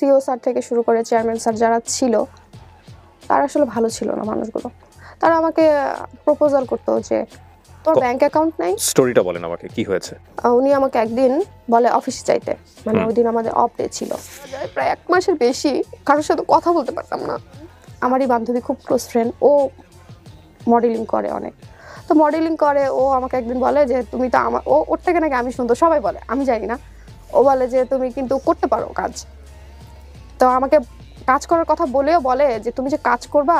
CO sir থেকে শুরু করে চেয়ারম্যান স্যার যারা ছিল তারা আসলে ভালো ছিল না মানুষগুলো। তারা আমাকে প্রপোজাল করতো যে তোর ব্যাংক অ্যাকাউন্ট নাই। স্টোরিটা বলেন আমাকে, কি হয়েছে? উনি আমাকে একদিন বলে অফিসে যাইতে, মানে ওই দিন আমাদের অফ ডে ছিল। প্রায় 1 মাসের বেশি কারোর সাথে কথা বলতে পারতাম না। আমারই বান্ধবী খুব ক্লোজ ফ্রেন্ড, ও মডেলিং করে অনেক, তো মডেলিং করে। ও আমাকে একদিন বলে যে তুমি তো আমার, ওর থেকে নাকি আমি সুন্দর, সবাই বলে, আমি জানি না। ও বলে যে তুমি কিন্তু করতে পারো কাজ। তো আমাকে কাজ করার কথা বলেও বলে যে তুমি যে কাজ করবা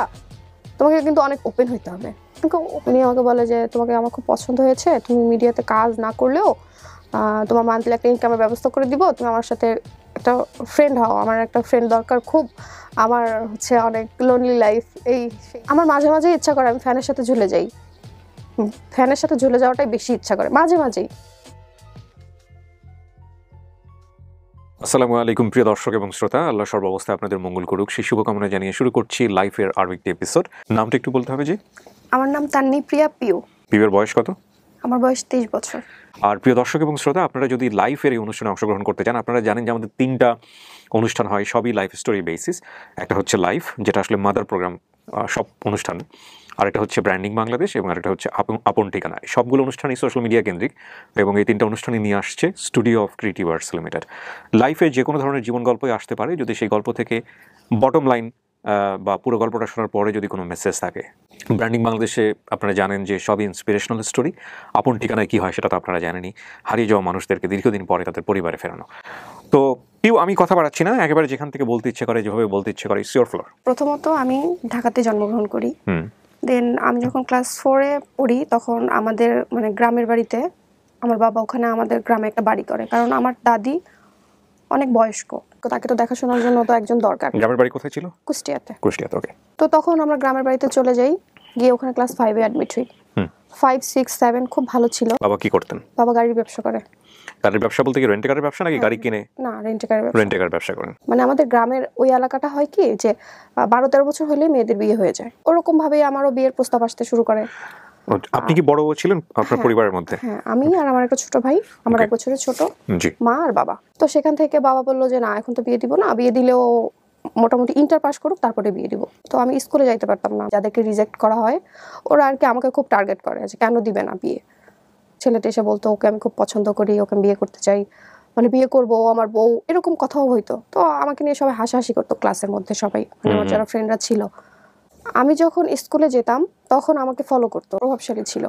তোমাকে কিন্তু অনেক ওপেন হইতে হবে। উনি আমাকে বলে যে তোমাকে আমার খুব পছন্দ হয়েছে, তুমি মিডিয়াতে কাজ না করলেও তোমার মান্থলি একটা ইনকামের ব্যবস্থা করে দিব, তুমি আমার সাথে একটা ফ্রেন্ড হও, আমার একটা ফ্রেন্ড দরকার খুব, আমার হচ্ছে অনেক লোনলি লাইফ। আমার মাঝে মাঝে ইচ্ছা করে আমি ফ্যানের সাথে ঝুলে যাই, ফ্যানের সাথে ঝুলে যাওয়াটাই বেশি ইচ্ছা করে মাঝে মাঝেই। আসসালামু আলাইকুম প্রিয় দর্শক এবং শ্রোতা, আল্লাহ সর্বাবস্থায় আপনাদের মঙ্গল করুক সেই শুভকামনা জানিয়ে শুরু করছি লাইফের আরও একটি এপিসোড। নামটা একটু বলতে হবে জি? আমার নাম তান্নি প্রিয়া পিউ। পিউয়ের বয়স কত? আমার বয়স 23 বছর। আর প্রিয় দর্শক এবং শ্রোতা, আপনারা যদি লাইফের এই অনুষ্ঠানে অংশগ্রহণ করতে চান, আপনারা জানেন যে আমাদের 3টা অনুষ্ঠান হয়, সবই লাইফ স্টোরি বেসিস। একটা হচ্ছে লাইফ, যেটা আসলে মাদার প্রোগ্রাম সব অনুষ্ঠান, আরেকটা হচ্ছে ব্র্যান্ডিং বাংলাদেশ, এবং আরেকটা হচ্ছে আপন ঠিকানা। সবগুলো অনুষ্ঠানই সোশ্যাল মিডিয়া কেন্দ্রিক, এবং এই 3টা অনুষ্ঠানই নিয়ে আসছে studio of creative arts limited. লাইফে যে কোনো ধরনের জীবন গল্পই আসতে পারে, যদি সেই গল্প থেকে বটম লাইন বা পুরো গল্পটা শোনার পরে যদি কোনো মেসেজ থাকে। ব্র্যান্ডিং বাংলাদেশে আপনারা জানেন যে সবই ইন্সপিরেশনাল স্টোরি। আপন ঠিকানায় কী হয় সেটা তো আপনারা জানেনই, হারিয়ে যাওয়া মানুষদেরকে দীর্ঘদিন পরে তাদের পরিবারে ফেরানো। তো পিউ, আমি কথা বাড়াচ্ছি না, একেবারে যেখান থেকে বলতে ইচ্ছে করে, যেভাবে বলতে ইচ্ছে করে, ইটস ইওর ফ্লোর। প্রথমত আমি ঢাকাতে জন্মগ্রহণ করি। দেন আমি যখন ক্লাস 4-এ পড়ি তখন আমাদের মানে গ্রামের বাড়িতে, আমার বাবা ওখানে আমাদের গ্রামে একটা বাড়ি করে, কারণ আমার দাদি অনেক বয়স্ক, তো তাকে তো দেখাশোনার জন্য তো একজন দরকার। গ্রামের বাড়ি কোথায় ছিল? কুষ্টিয়াতে। কুষ্টিয়াতে, ওকে। তো তখন আমরা গ্রামের বাড়িতে চলে যাই, গিয়ে ওখানে ক্লাস 5-এ অ্যাডমিট হই। 5, 6, 7 খুব ভালো ছিল। বাবা কি করতেন? বাবা গাড়ির ব্যবসা করে। গাড়ির ব্যবসা বলতে কি রেন্টে কারের ব্যবসা নাকি গাড়ি কিনে? না, রেন্টে কারের ব্যবসা। রেন্টে কার ব্যবসা করেন। মানে আমাদের গ্রামের ওই এলাকাটা হয় কি যে 12-13 বছর হলেই মেয়েদের বিয়ে হয়ে যায়, ওরকম ভাবেই আমারও বিয়ের প্রস্তাব আসতে শুরু করে। আপনি কি বড় ছিলেন আপনার পরিবারের মধ্যে? হ্যাঁ, আমি আর আমার একটা ছোট ভাই, আমার 1 বছরের ছোট, জি। মা আর বাবা। তো সেখান থেকে বাবা বললো যে না, এখন তো বিয়ে দিব না, বিয়ে দিলেও মোটামুটি ইন্টার পাস করুক তারপরে বিয়ে দিব। তো আমি স্কুলে যাইতে পারতাম না, যাদেরকে রিজেক্ট করা হয় ওরা আর কি আমাকে খুব টার্গেট করে যে কেন দিবে না বিয়ে। ছেলেটা এসে বলতো ওকে আমি খুব পছন্দ করি, ওকে বিয়ে করতে চাই, মানে বিয়ে করবো, আমার বউ, এরকম কথাও হইতো। তো আমাকে নিয়ে সবাই হাসাহাসি করতো ক্লাসের মধ্যে সবাই, মানে আমার যারা ফ্রেন্ডরা ছিল। আমি যখন স্কুলে যেতাম তখন আমাকে ফলো করতো, প্রভাবশালী ছিল।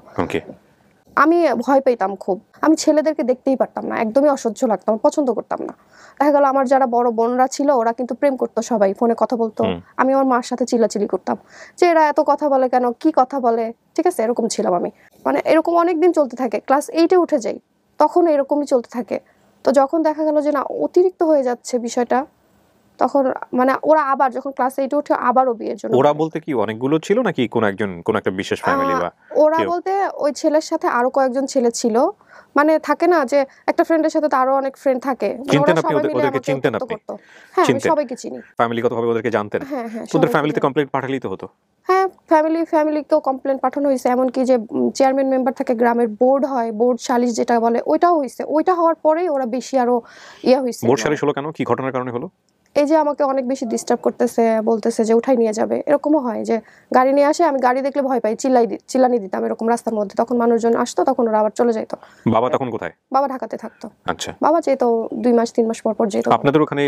আমি ভয় পেতাম খুব, আমি ছেলেদেরকে দেখতেই পারতাম না, একদমই অসহ্য লাগতো, পছন্দ করতাম না। দেখা গেল আমার যারা বড় বোনরা ছিল ওরা কিন্তু প্রেম করতো, সবাই ফোনে কথা বলতো, আমি আমার মার সাথে চিল্লাচিল্লি করতাম যে এরা এত কথা বলে কেন, কি কথা বলে, ঠিক আছে, এরকম ছিলাম আমি। মানে এরকম অনেক দিন চলতে থাকে, ক্লাস 8-এ উঠে যাই তখন এরকমই চলতে থাকে। তো যখন দেখা গেল যে না, অতিরিক্ত হয়ে যাচ্ছে বিষয়টা, তখন মানে ওরা আবার যখন ক্লাস 8-এ উঠে আবারও বিয়ের জন্য। ওরা বলতে কি অনেকগুলো ছিল নাকি কোন একটা বিশেষ ফ্যামিলি? বা ওরা বলতে ওই ছেলের সাথে আরো কয়েকজন ছেলে ছিল, মানে থাকে না যে একটা ফ্রেন্ডের সাথে তো আরো অনেক ফ্রেন্ড থাকে। চিনতেন আপনি ওদেরকে? চিনতেন আপনি? হ্যাঁ, আমি সবাইকে চিনি। ফ্যামিলিগতভাবে ওদেরকে জানতেন? হ্যাঁ হ্যাঁ, ওদের ফ্যামিলিতে কমপ্লেইন পাঠালেই তো হতো। হ্যাঁ, ফ্যামিলিকেও কমপ্লেন পাঠানো হয়েছে, এমনকি যে চেয়ারম্যান মেম্বার থাকে গ্রামের, বোর্ড হয়, বোর্ড সালিশ যেটা বলে, ওইটাও হয়েছে। ওইটা হওয়ার পরেই ওরা বেশি আরো হয়েছে। বোর্ড সালিশ হলো কেন? কি ঘটনার কারণে হলো? এই যে আমাকে অনেক বেশি ডিস্টার্ব করতেছে, বলতেছে যে উঠাই নিয়ে যাবে, এরকমও হয় যে গাড়ি নিয়ে আসে, আমি গাড়ি দেখলে ভয় পাই, চিল্লানি দিতাম এরকম রাস্তার মধ্যে, তখন মানুষজন আসতো, তখন ওরা আবার চলে যেত। বাবা তখন কোথায়? বাবা ঢাকাতে থাকতো। আচ্ছা। বাবা যেত 2 মাস 3 মাস পর যেত। আপনাদের ওখানে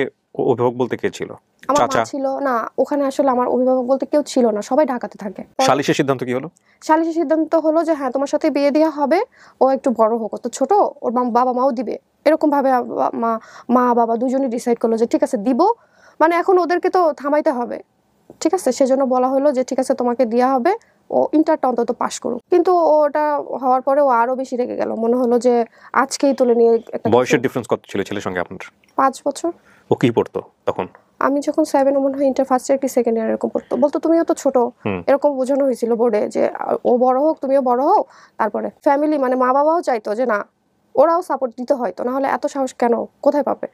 অভিভাবক বলতে কে ছিল? আমার মা ছিল না ওখানে, আসলে আমার অভিভাবক বলতে কেউ ছিল না, সবাই ঢাকাতে থাকে। সালিশের সিদ্ধান্ত কি হলো? সালিশের সিদ্ধান্ত হলো যে হ্যাঁ, তোমার সাথে বিয়ে দেওয়া হবে, ও একটু বড় হোক, তো ছোট, ওর বাবা মাও দিবে, এরকম ভাবে মা বাবা দুজনই ডিসাইড করলো যে ঠিক আছে দিব, মানে এখন ওদেরকে তো থামাইতে হবে, ঠিক আছে, সেজন্য বলা হলো যে ঠিক আছে তোমাকে দেওয়া হবে, ও ইন্টারটা অন্তত পাস করুক। কিন্তু ওটা হওয়ার পরে ও আরো বেশি রেগে গেল, মনে হলো যে আজকেই তুলে নিয়ে। বয়সের ডিফারেন্স কত ছিল ছেলের সঙ্গে আপনার? 5 বছর। ও কি পড়তো তখন? আমি যখন 7 মনে হয় ইন্টার ফার্স্ট ইয়ার কি সেকেন্ড ইয়ার এরকম পড়তো, বলতো তুমিও তো ছোট, এরকম বোঝানো হয়েছিল বোর্ডে যে ও বড় হোক, তুমিও বড় হও। তারপরে ফ্যামিলি মানে মা বাবাও চাইতো যে না, ওরাও সাপোর্ট দিতে হয়তো, না হলে এত সাহস কেন, কোথায় পাবে।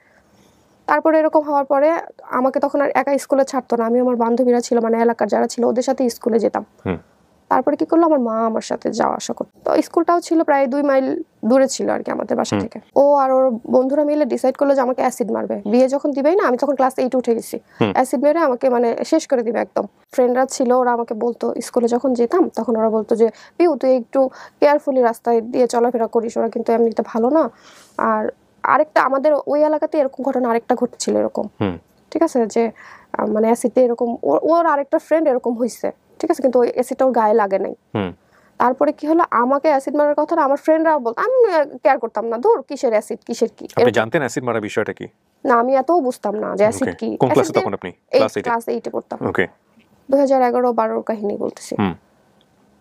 তারপরে এরকম হওয়ার পরে আমাকে তখন আর একা স্কুলে ছাড়তো না, আমি আমার বান্ধবীরা ছিল, মানে এলাকার যারা ছিল ওদের সাথে স্কুলে যেতাম। তারপরে কি করলো, আমার মা আমার সাথে যাওয়া আসা করতো। তো স্কুলটাও ছিল প্রায় 2 মাইল দূরে ছিল আর কি আমাদের বাসা থেকে। ও আর ওর বন্ধুরা মিলে ডিসাইড করলো যে আমাকে অ্যাসিড মারবে। বিয়ে যখন দিবেই না, আমি তখন ক্লাস 8 উঠে গেছি, অ্যাসিড মেরে আমাকে মানে শেষ করে দিবে একদম। ফ্রেন্ডরা ছিল, ওরা আমাকে বলতো, স্কুলে যখন যেতাম তখন ওরা বলতো যে পিউ তুই একটু কেয়ারফুলি রাস্তায় দিয়ে চলাফেরা করিস, ওরা কিন্তু এমনিতে ভালো না। আর আরেকটা আমাদের ওই এলাকাতে এরকম ঘটনা আরেকটা ঘটছিল এরকম, ঠিক আছে, যে মানে অ্যাসিডে এরকম ওর আরেকটা ফ্রেন্ড এরকম হয়েছে, ঠিক আছে, কিন্তু ওই অ্যাসিডটা ওর গায়ে লাগে নাই। তারপরে কি হলো, আমাকে অ্যাসিড মারার কথা আমি ফ্রেন্ডরা বলতো, আমি কেয়ার করতাম না, দূর কিসের অ্যাসিড কিসের কি। আপনি জানতেন অ্যাসিড মারার বিষয়টা কি? না, আমি এতও বুঝতাম না যে অ্যাসিড কি। কোন ক্লাসে তখন আপনি? ক্লাস 8 এ পড়তাম। ওকে, 2011-12 কাহিনী বলতেছি।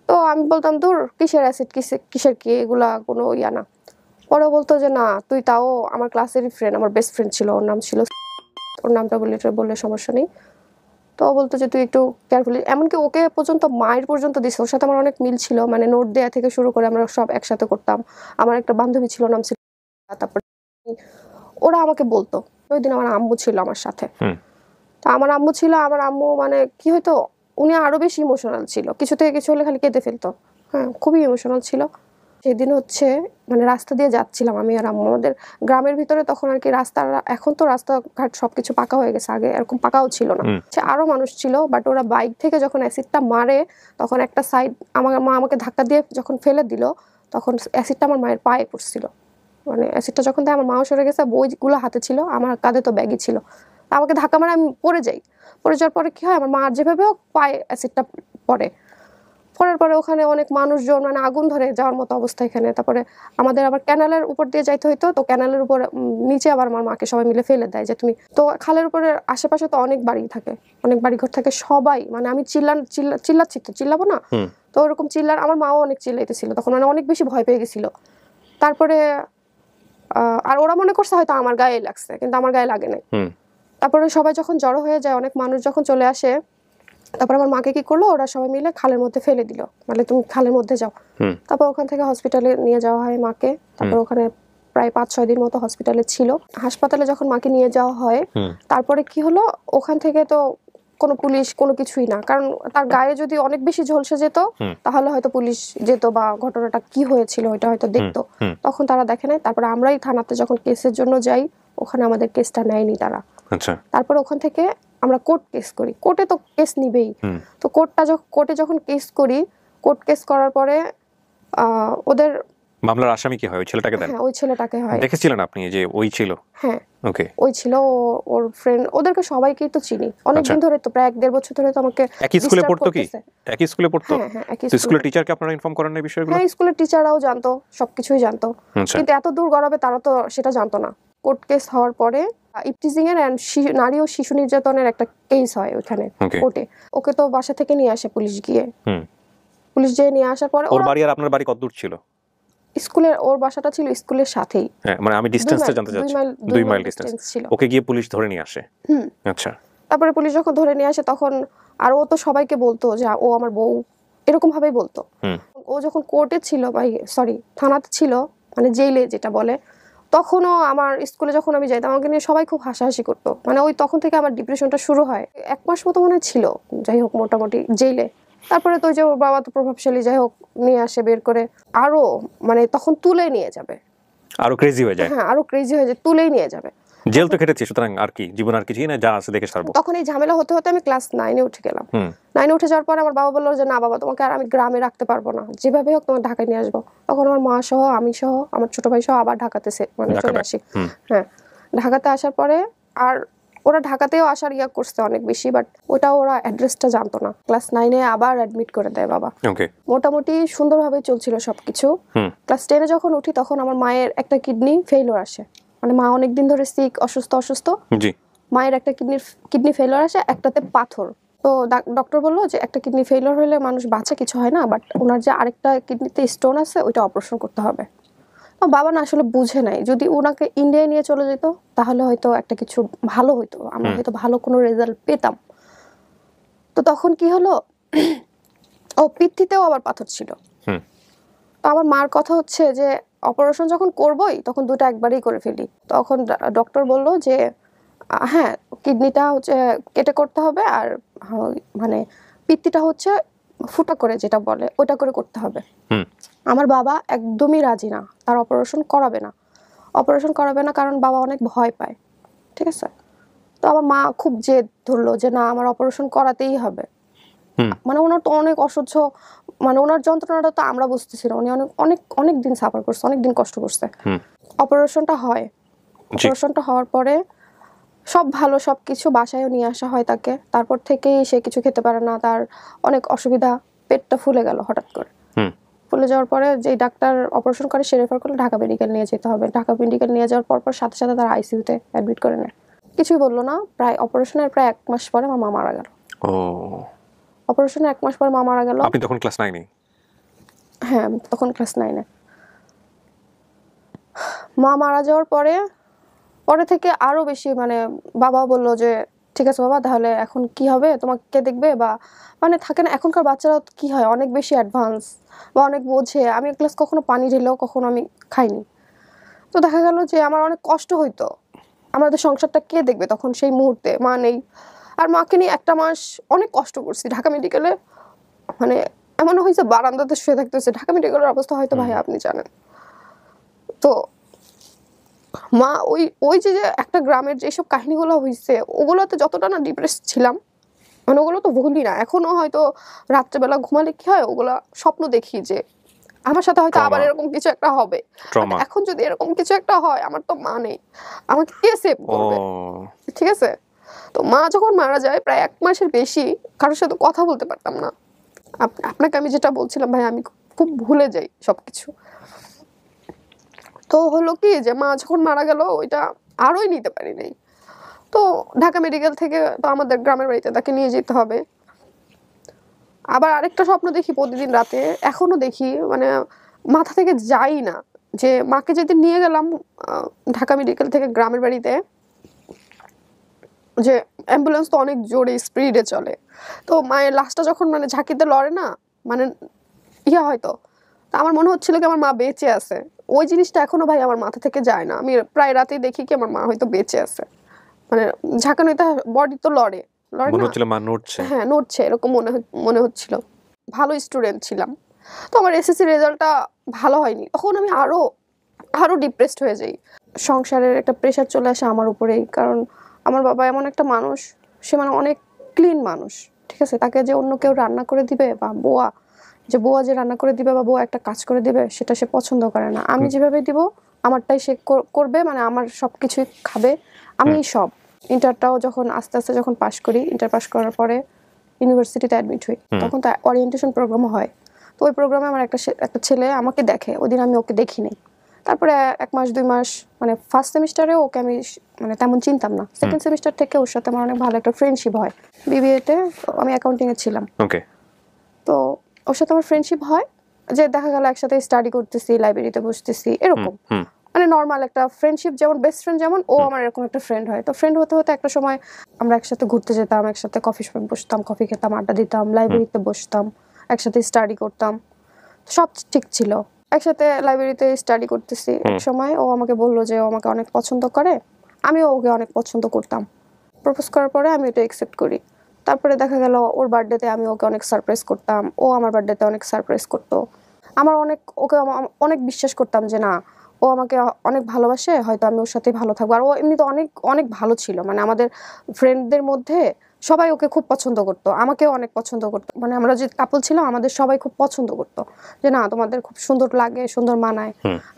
তো আমি বলতাম দূর কিসের অ্যাসিড কিসের কি, এগুলা কোনো ইয়া না। পরে বলতো যে না তুই তাও আমার ক্লাসেরই ফ্রেন্ড, আমার বেস্ট ফ্রেন্ড ছিল, ওর নাম ছিল, ওর নামটা বললে সমস্যা নেই। তো বলতো যে তুই একটু কেয়ারফুলি, এমনকি ওকে পর্যন্ত মায়ের পর্যন্ত দিছে, ওর সাথে আমার অনেক মিল ছিল, মানে নোট দেয়া থেকে শুরু করে আমরা সব একসাথে করতাম। আমার একটা বান্ধবী ছিল, নাম ছিল, তারপর ওরা আমাকে বলতো। ওই দিন আমার আম্মু ছিল আমার সাথে। তো আমার আম্মু মানে কি হয়তো উনি আরো বেশি ইমোশনাল ছিল, কিছু থেকে কিছু হলে খালি কেঁদে ফেলতো। হ্যাঁ, খুবই ইমোশনাল ছিল। সেদিন হচ্ছে মানে রাস্তা দিয়ে যাচ্ছিলাম আমি আর আম্মু, আমাদের গ্রামের ভিতরে তখন আর কি রাস্তা, এখন তো রাস্তাঘাট সবকিছু পাকা হয়ে গেছে, আগে এরকম পাকাও ছিল না। আরো মানুষ ছিল, বাট ওরা বাইক থেকে যখন অ্যাসিডটা মারে তখন একটা সাইড আমার মা আমাকে ধাক্কা দিয়ে যখন ফেলে দিল, তখন অ্যাসিডটা আমার মায়ের পায়ে পড়ছিল। মানে অ্যাসিডটা যখন দেয় আমার মাও সরে গেছে, বইগুলো হাতে ছিল, আমার কাঁধে তো ব্যাগই ছিল, আমাকে ধাক্কা মারে আমি পড়ে যাওয়ার পরে কি হয়, আমার মা যেভাবে হোক পায়ে অ্যাসিডটা পড়ার পরে ওখানে অনেক মানুষজন, মানে আগুন ধরে যাওয়ার মতো অবস্থা এখানে। তারপরে আমাদের আবার ক্যানালের উপর দিয়ে যাইতে হইতো, তো ক্যানালের উপর নিচে আবার আমার মাকে সবাই মিলে ফেলে দেয় যে তুমি তো, খালের উপরে আশেপাশে তো অনেক বাড়ি থাকে, অনেক বাড়িঘর থাকে, সবাই মানে আমি চিল্লাচ্ছি তো চিল্লাবো না, তো ওরকম আমার মাও অনেক চিল্লাইতেছিল তখন, মানে অনেক বেশি ভয় পেয়ে গেছিল। তারপরে আর ওরা মনে করছে হয়তো আমার গায়ে লাগছে, কিন্তু আমার গায়ে লাগে নাই। তারপরে সবাই যখন জড়ো হয়ে যায়, অনেক মানুষ যখন চলে আসে, তারপর আমার মাকে কি করলো, ওরা সবাই মিলে খালের মধ্যে ফেলে দিল, মানে তুমি খালের মধ্যে যাও। তারপর ওখান থেকে হসপিটালে নিয়ে যাওয়া হয় মাকে। তারপর ওখানে প্রায় 5-6 দিন মতো হসপিটালে ছিল। হাসপাতালে যখন মাকে নিয়ে যাওয়া হয়, তারপরে কি হলো, ওখান থেকে তো কোনো পুলিশ কোনো কিছুই না, কারণ তার গায়ে যদি অনেক বেশি ঝলসে যেত তাহলে হয়তো পুলিশ যেত বা ঘটনাটা কি হয়েছিল ওইটা হয়তো দেখতো, তখন তারা দেখে নাই। তারপরে আমরাই থানাতে যখন কেসের জন্য যাই, ওখানে আমাদের কেসটা নেয়নি তারা। তারপরে ওখান থেকে আমরা কোর্ট কেস করি, কোর্টে তো কেস নিবেই। তো কোর্টে যখন কেস করি, কোর্ট কেস করার পরে ওদের মামলার আসামি কি হয়? ওই ছেলেটাকে দেন? হ্যাঁ, ওই ছেলেটাকে হয়। দেখেছিলেন আপনি যে ওই ছিল? হ্যাঁ, ওকে, ওই ছিল, ওর ফ্রেন্ড, ওদেরকে সবাইকেই তো চিনি অনেকদিন ধরে, তো প্রায় 1-1.5 বছর ধরে তো আমাকে। একই স্কুলে পড়তো কি? একই স্কুলে পড়তো? হ্যাঁ, একই স্কুলে। স্কুলের টিচারকে আপনারা ইনফর্ম করেন না এই বিষয়গুলো? হ্যাঁ, স্কুলের টিচাররাও জানতো, সবকিছুই জানতো, কিন্তু এত দূর গড়াবে তারা তো সেটা জানতো না। কোর্ট কেস হওয়ার পরে ইপটিজিং এর এন্ড নারী ও শিশু নির্যাতনের একটা কেস হয় ওখানে কোর্টে। ওকে তো বাসা থেকে নিয়ে আসে পুলিশ গিয়ে। পুলিশ যেয়ে নিয়ে আসার পরে, ওর বাড়ি আর আপনার বাড়ি কত দূর ছিল? স্কুলের, ওর বাসাটা ছিল স্কুলের সাথেই। হ্যাঁ, মানে আমি ডিসটেন্সটা জানতে চাচ্ছি। 2 মাইল ডিসটেন্স ছিল। ওকে গিয়ে পুলিশ ধরে নিয়ে আসে। আচ্ছা। তারপরে পুলিশ যখন ধরে নিয়ে আসে তখন, আর ও তো সবাইকে বলতো যে ও আমার বউ, এরকম ভাবেই বলতো। ও যখন কোর্টে ছিল, থানাতে ছিল, মানে জেলে যেটা বলে, তখনও আমার স্কুলে যখন আমি যাইতাম আমাকে নিয়ে সবাই খুব হাসাহাসি করতো। মানে ওই তখন থেকে আমার ডিপ্রেশনটা শুরু হয়। 1 মাস মতো মনে ছিল, যাই হোক, মোটামুটি জেলে। তারপরে তো যে ওর বাবা তো প্রভাবশালী, যাই হোক, নিয়ে আসে বের করে, আরো মানে তখন তুলে নিয়ে যাবে, আরো ক্রেজি হয়ে যায়। হ্যাঁ, আরো ক্রেজি হয়ে যায়, তুলেই নিয়ে যাবে। জেল তো কেটেছি, সুতরাং আর কি জীবন আর কিছুই না, যা আছে দেখে ছাড়বো। তখন এই ঝামেলা হতে হতে আমি ক্লাস 9-এ উঠে গেলাম। 9-এ উঠে যাওয়ার পরে আমার বাবা বললো যে না বাবা, তোমাকে আর আমি গ্রামে রাখতে পারবো না, যেভাবে হোক তোমার ঢাকায় নিয়ে আসবো। তখন আমার মা সহ, আমি সহ, আমার ছোট ভাই সহ আবার ঢাকাতে মানে চলে আসি। হ্যাঁ, ঢাকাতে আসার পরে আর ওরা ঢাকাতেও আসার করছে অনেক বেশি, বাট ওরা অ্যাড্রেসটা জানতো না। ক্লাস 9-এ আবার অ্যাডমিট করে দেয় বাবা। মোটামুটি সুন্দরভাবে চলছিল সবকিছু। ক্লাস 10-এ যখন উঠি তখন আমার মায়ের একটা কিডনি ফেইলিওর আসে, মানে মা অনেকদিন ধরে অসুস্থ। মায়ের একটা কিডনি ফেইলিওর আসে, একটাতে পাথর। তো ডক্টর বললো যে একটা কিডনি ফেইলিওর হলে মানুষ বাঁচে, কিছু হয় না, বাট ওনার যে আরেকটা কিডনিতে স্টোন আছে, ওইটা অপারেশন করতে হবে। বাবা না আসলে বুঝে নাই, যদি ওনাকে ইন্ডিয়ায় নিয়ে চলে যেত তাহলে হয়তো একটা কিছু ভালো হইতো, আমরা হয়তো ভালো কোনো রেজাল্ট পেতাম। তো তখন কি হলো, ও পিত্তিতেও আবার পাথর ছিল। তো আমার মার কথা হচ্ছে যে অপারেশন যখন করবই তখন দুটো একবারেই করে ফেলি। তখন ডক্টর বললো যে হ্যাঁ, কিডনিটা হচ্ছে কেটে করতে হবে, আর মানে পিত্তিটা হচ্ছে ফুটা করে যেটা বলে ওটা করে করতে হবে। হুম। আমার বাবা একদমই রাজি না, তার অপারেশন করাবে না। অপারেশন করাবে না কারণ বাবা অনেক ভয় পায়, ঠিক আছে। তো আমার মা খুব জেদ ধরলো যে না আমার অপারেশন করাতেই হবে। হুম। মানে ওনার তো অনেক অসহ্য, মানে ওনার যন্ত্রণাটা তো আমরা বুঝতেছি না, উনি অনেক অনেক অনেক দিন সাফার করছে, অনেক দিন কষ্ট করছে। হুম। অপারেশনটা হয়, জি। অপারেশনটা হওয়ার পরে সব ভালো, সবকিছু বাসায়ও নিয়ে আসা হয় তাকে। তারপর থেকেই সে কিছু খেতে পারে না, তার অনেক অসুবিধা, পেটটা ফুলে গেল হঠাৎ করে। হুম। ফুলে যাওয়ার পরে যেই ডাক্তার অপারেশন করে সে রেফার করলো ঢাকা মেডিকেল নিয়ে যেতে হবে। ঢাকা মেডিকেল নিয়ে যাওয়ার পর সাথে সাথে তার আইসিইউতে অ্যাডমিট করে নেয়। কিছুই বললো না, প্রায় অপারেশনের প্রায় 1 মাস পরে আমার মা মারা গেল। ও, অপারেশনের 1 মাস পরে মা মারা গেল। আপনি তখন ক্লাস 9 এ? হ্যাঁ, তখন ক্লাস 9 এ। মা মারা যাওয়ার পরে থেকে আরো বেশি মানে বাবা বলল যে ঠিক আছে বাবা, তাহলে এখন কি হবে, তোমাকে কে দেখবে, বা মানে থাকে না এখনকার বাচ্চারা কি হয় অনেক বেশি অ্যাডভান্স বা অনেক বোঝে। আমি এক গ্লাস কখনো পানি ঢেলেও কখনো আমি খাইনি। তো দেখা গেল যে আমার অনেক কষ্ট হইতো, আমাদের সংসারটা কে দেখবে তখন সেই মুহূর্তে, মা নেই। আর মাকে নিয়ে 1টা মাস অনেক কষ্ট করছি ঢাকা মেডিকেলে। মানে এমন হয়েছে বারান্দাতে শুয়ে থাকতেছে। ঢাকা মেডিকেলের অবস্থা হয়তো ভাই আপনি জানেন। তো মা ওই ওই যে যে একটা গ্রামের যেসব কাহিনীগুলো হয়েছে ওগুলোতে যতটা না ডিপ্রেস ছিলাম, মানে ওগুলো তো ভুলি না এখনো। হয়তো রাত্রেবেলা ঘুমালে কি হয়, ওগুলো স্বপ্ন দেখি যে আমার সাথে হয়তো আবার এরকম কিছু একটা হবে। ট্রমা। এখন যদি এরকম কিছু একটা হয়, আমার তো মা নেই, আমাকে কে সেভ ও, করবে, ঠিক আছে। তো মা যখন মারা যায় প্রায় 1 মাসের বেশি কারোর সাথে কথা বলতে পারতাম না। আপনাকে আমি যেটা বলছিলাম ভাই, আমি খুব ভুলে যাই সবকিছু। তো হলো কি যে মা যখন মারা গেল ওইটা আরোই নিতে পারি নাই। তো ঢাকা মেডিকেল থেকে তো আমাদের গ্রামের বাড়িতে তাকে নিয়ে যেতে হবে। আবার আরেকটা স্বপ্ন দেখি প্রতিদিন রাতে, এখনো দেখি, মানে মাথা থেকে যাই না, যে মাকে যেদিন নিয়ে গেলাম ঢাকা মেডিকেল থেকে গ্রামের বাড়িতে, যে অ্যাম্বুলেন্স তো অনেক জোরে স্পিডে চলে। তো মায়ের লাশটা যখন মানে ঝাঁকিতে লড়ে না, মানে হয়তো, তা আমার মনে হচ্ছিল কি আমার মা বেঁচে আছে। ওই জিনিসটা এখনো ভাই আমার মাথা থেকে যায় না। আমি প্রায় রাতেই দেখি কি আমার মা হয়তো বেঁচে আছে, মানে ঝাঁকানিতে বডি তো লড়ে মনে না। হচ্ছিল মা নড়ছে। হ্যাঁ, নড়ছে এরকম মনে হচ্ছিল। ভালো স্টুডেন্ট ছিলাম। তো আমার এসএসসি রেজাল্টটা ভালো হয়নি, তখন আমি আরো ডিপ্রেসড হয়ে যাই। সংসারের একটা প্রেশার চলে আসে আমার উপরেই, কারণ আমার বাবা এমন একটা মানুষ, সে মানে অনেক ক্লিন মানুষ, ঠিক আছে। তাকে যে অন্য কেউ রান্না করে দিবে বা বুয়া যে রান্না করে দিবে বা বুয়া একটা কাজ করে দিবে সেটা সে পছন্দ করে না। আমি যেভাবে দিব আমারটাই সে করবে, মানে আমার সবকিছুই খাবে, আমি সব। ইন্টারটাও যখন আস্তে আস্তে যখন পাশ করি, ইন্টার পাশ করার পরে ইউনিভার্সিটিতে অ্যাডমিট হই, তখন তো ওরিয়েন্টেশন প্রোগ্রামও হয়। তো ওই প্রোগ্রামে আমার একটা ছেলে আমাকে দেখে, ওই দিন আমি ওকে দেখিনি। তারপরে 1 মাস 2 মাস মানে ফার্স্ট সেমিস্টারে ওকে আমি মানে তেমন চিনতাম না। সেকেন্ড সেমিস্টার থেকে ওর সাথে আমার অনেক ভালো একটা ফ্রেন্ডশিপ হয়। বিবিএতে আমি অ্যাকাউন্টিংয়ে ছিলাম। ওকে। তো ওর সাথে আমার ফ্রেন্ডশিপ হয়, যে দেখা গেল একসাথে স্টাডি করতেছি, লাইব্রেরিতে বসতেছি, এরকম মানে নর্মাল একটা ফ্রেন্ডশিপ, যেমন বেস্ট ফ্রেন্ড যেমন ও আমার এরকম একটা ফ্রেন্ড হয়। তো ফ্রেন্ড হতে হতে একটা সময় আমরা একসাথে ঘুরতে যেতাম, একসাথে কফি শপে বসতাম, কফি খেতাম, আড্ডা দিতাম, লাইব্রেরিতে বসতাম, একসাথে স্টাডি করতাম, সব ঠিক ছিল। একসাথে লাইব্রেরিতে স্টাডি করতেছি, এক সময় ও আমাকে বললো যে ও আমাকে অনেক পছন্দ করে, আমিও ওকে অনেক পছন্দ করতাম। প্রপোজ করার পরে আমি এটা অ্যাকসেপ্ট করি। তারপরে দেখা গেল ওর বার্থডেতে আমি ওকে অনেক সারপ্রাইজ করতাম, ও আমার বার্থডেতে অনেক সারপ্রাইজ করতো। আমার ওকে অনেক বিশ্বাস করতাম যে না, ও আমাকে অনেক ভালোবাসে, হয়তো আমি ওর সাথেই ভালো থাকবো। আর ও এমনিতে অনেক অনেক ভালো ছিল, মানে আমাদের ফ্রেন্ডদের মধ্যে সবাই ওকে খুব পছন্দ করতো, আমাকেও অনেক পছন্দ করতো। মানে আমরা যে কাপল ছিলাম আমাদের সবাই খুব পছন্দ করতো, যে না তোমাদের খুব সুন্দর লাগে, সুন্দর মানায়।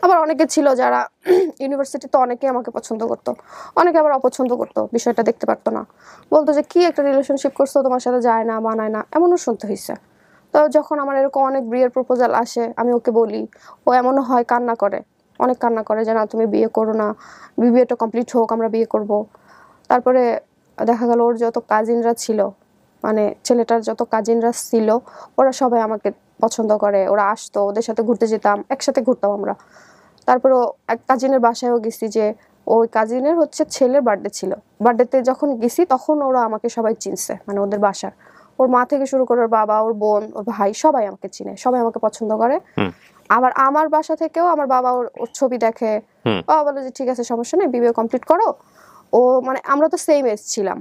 আবার অনেকে ছিল যারা ইউনিভার্সিটিতে অনেকে আমাকে পছন্দ করতো, অনেকে আবার অপছন্দ করতো, বিষয়টা দেখতে পারতো না, বলতো যে কি একটা রিলেশনশিপ করছো, তোমার সাথে যায় না, মানায় না, এমনও শুনতে হয়েছে। তো যখন আমার এরকম অনেক বিয়ের প্রপোজাল আসে, আমি ওকে বলি, ও এমনও হয় কান্না করে, অনেক কান্না করে যে না তুমি বিয়ে করো না, বিয়েটা কমপ্লিট হোক, আমরা বিয়ে করব। তারপরে দেখা গেল ওর যত কাজিনরা ছিল, মানে ছেলেটার যত কাজিনরা ছিল, ওরা সবাই আমাকে পছন্দ করে, ওরা আসতো, ওদের সাথে ঘুরতে যেতাম, একসাথে ঘুরতাম আমরা। তারপরে এক কাজিনের বাসায়ও গেছি, যে ওই কাজিনের হচ্ছে ছেলের বার্থডে ছিল, বার্থডেতে যখন গেছি তখন ওরা আমাকে সবাই চিনছে, মানে ওদের বাসার ওর মা থেকে শুরু করে ওর বাবা, ওর বোন, ওর ভাই, সবাই আমাকে চিনে, সবাই আমাকে পছন্দ করে। আবার আমার বাসা থেকেও আমার বাবা ওর ছবি দেখে, বাবা বলে যে ঠিক আছে সমস্যা নেই, বিয়ে কমপ্লিট করো। ও মানে আমরা তো সেম এজ ছিলাম,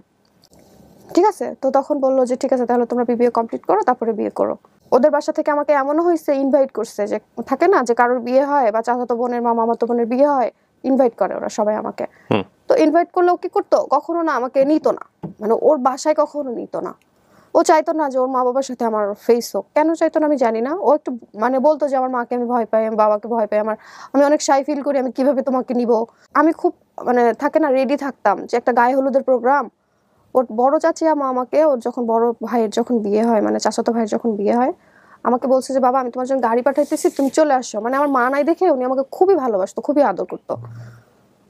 ঠিক আছে। তো তখন বললো যে ঠিক আছে তাহলে তোমরা বিয়ে কমপ্লিট করো, তারপরে বিয়ে করো। ওদের বাসা থেকে আমাকে এমনও হয়েছে ইনভাইট করছে, যে থাকে না যে কারোর বিয়ে হয় বা চাচাতো বোনের মামাতো বোনের বিয়ে হয়, ইনভাইট করে ওরা সবাই আমাকে। তো ইনভাইট করলেও কি করতো, কখনো না আমাকে নিত না, মানে ওর বাসায় কখনো নিত না। ও চাইতো না যে ওর মা বাবার সাথে আমার ফেস হোক। কেন চাইতো না আমি জানি না। ও একটু মানে বলতো যে আমার মাকে আমি ভয় পাই, আমি বাবাকে ভয় পাই, আমি অনেক শাই ফিল করি, আমি কিভাবে তোমাকে নিব। আমি খুব মানে থাকে না রেডি থাকতাম যে একটা গায়ে হলুদের প্রোগ্রাম, ওর বড় চাচি আমাকে, ওর যখন বড় ভাইয়ের যখন বিয়ে হয়, মানে চাচাতো ভাইয়ের যখন বিয়ে হয়, আমাকে বলছে যে বাবা আমি তোমার জন্য গাড়ি পাঠাইতেছি, তুমি চলে আসো। মানে আমার মা নাই দেখে উনি আমাকে খুবই ভালোবাসতো, খুবই আদর করতো।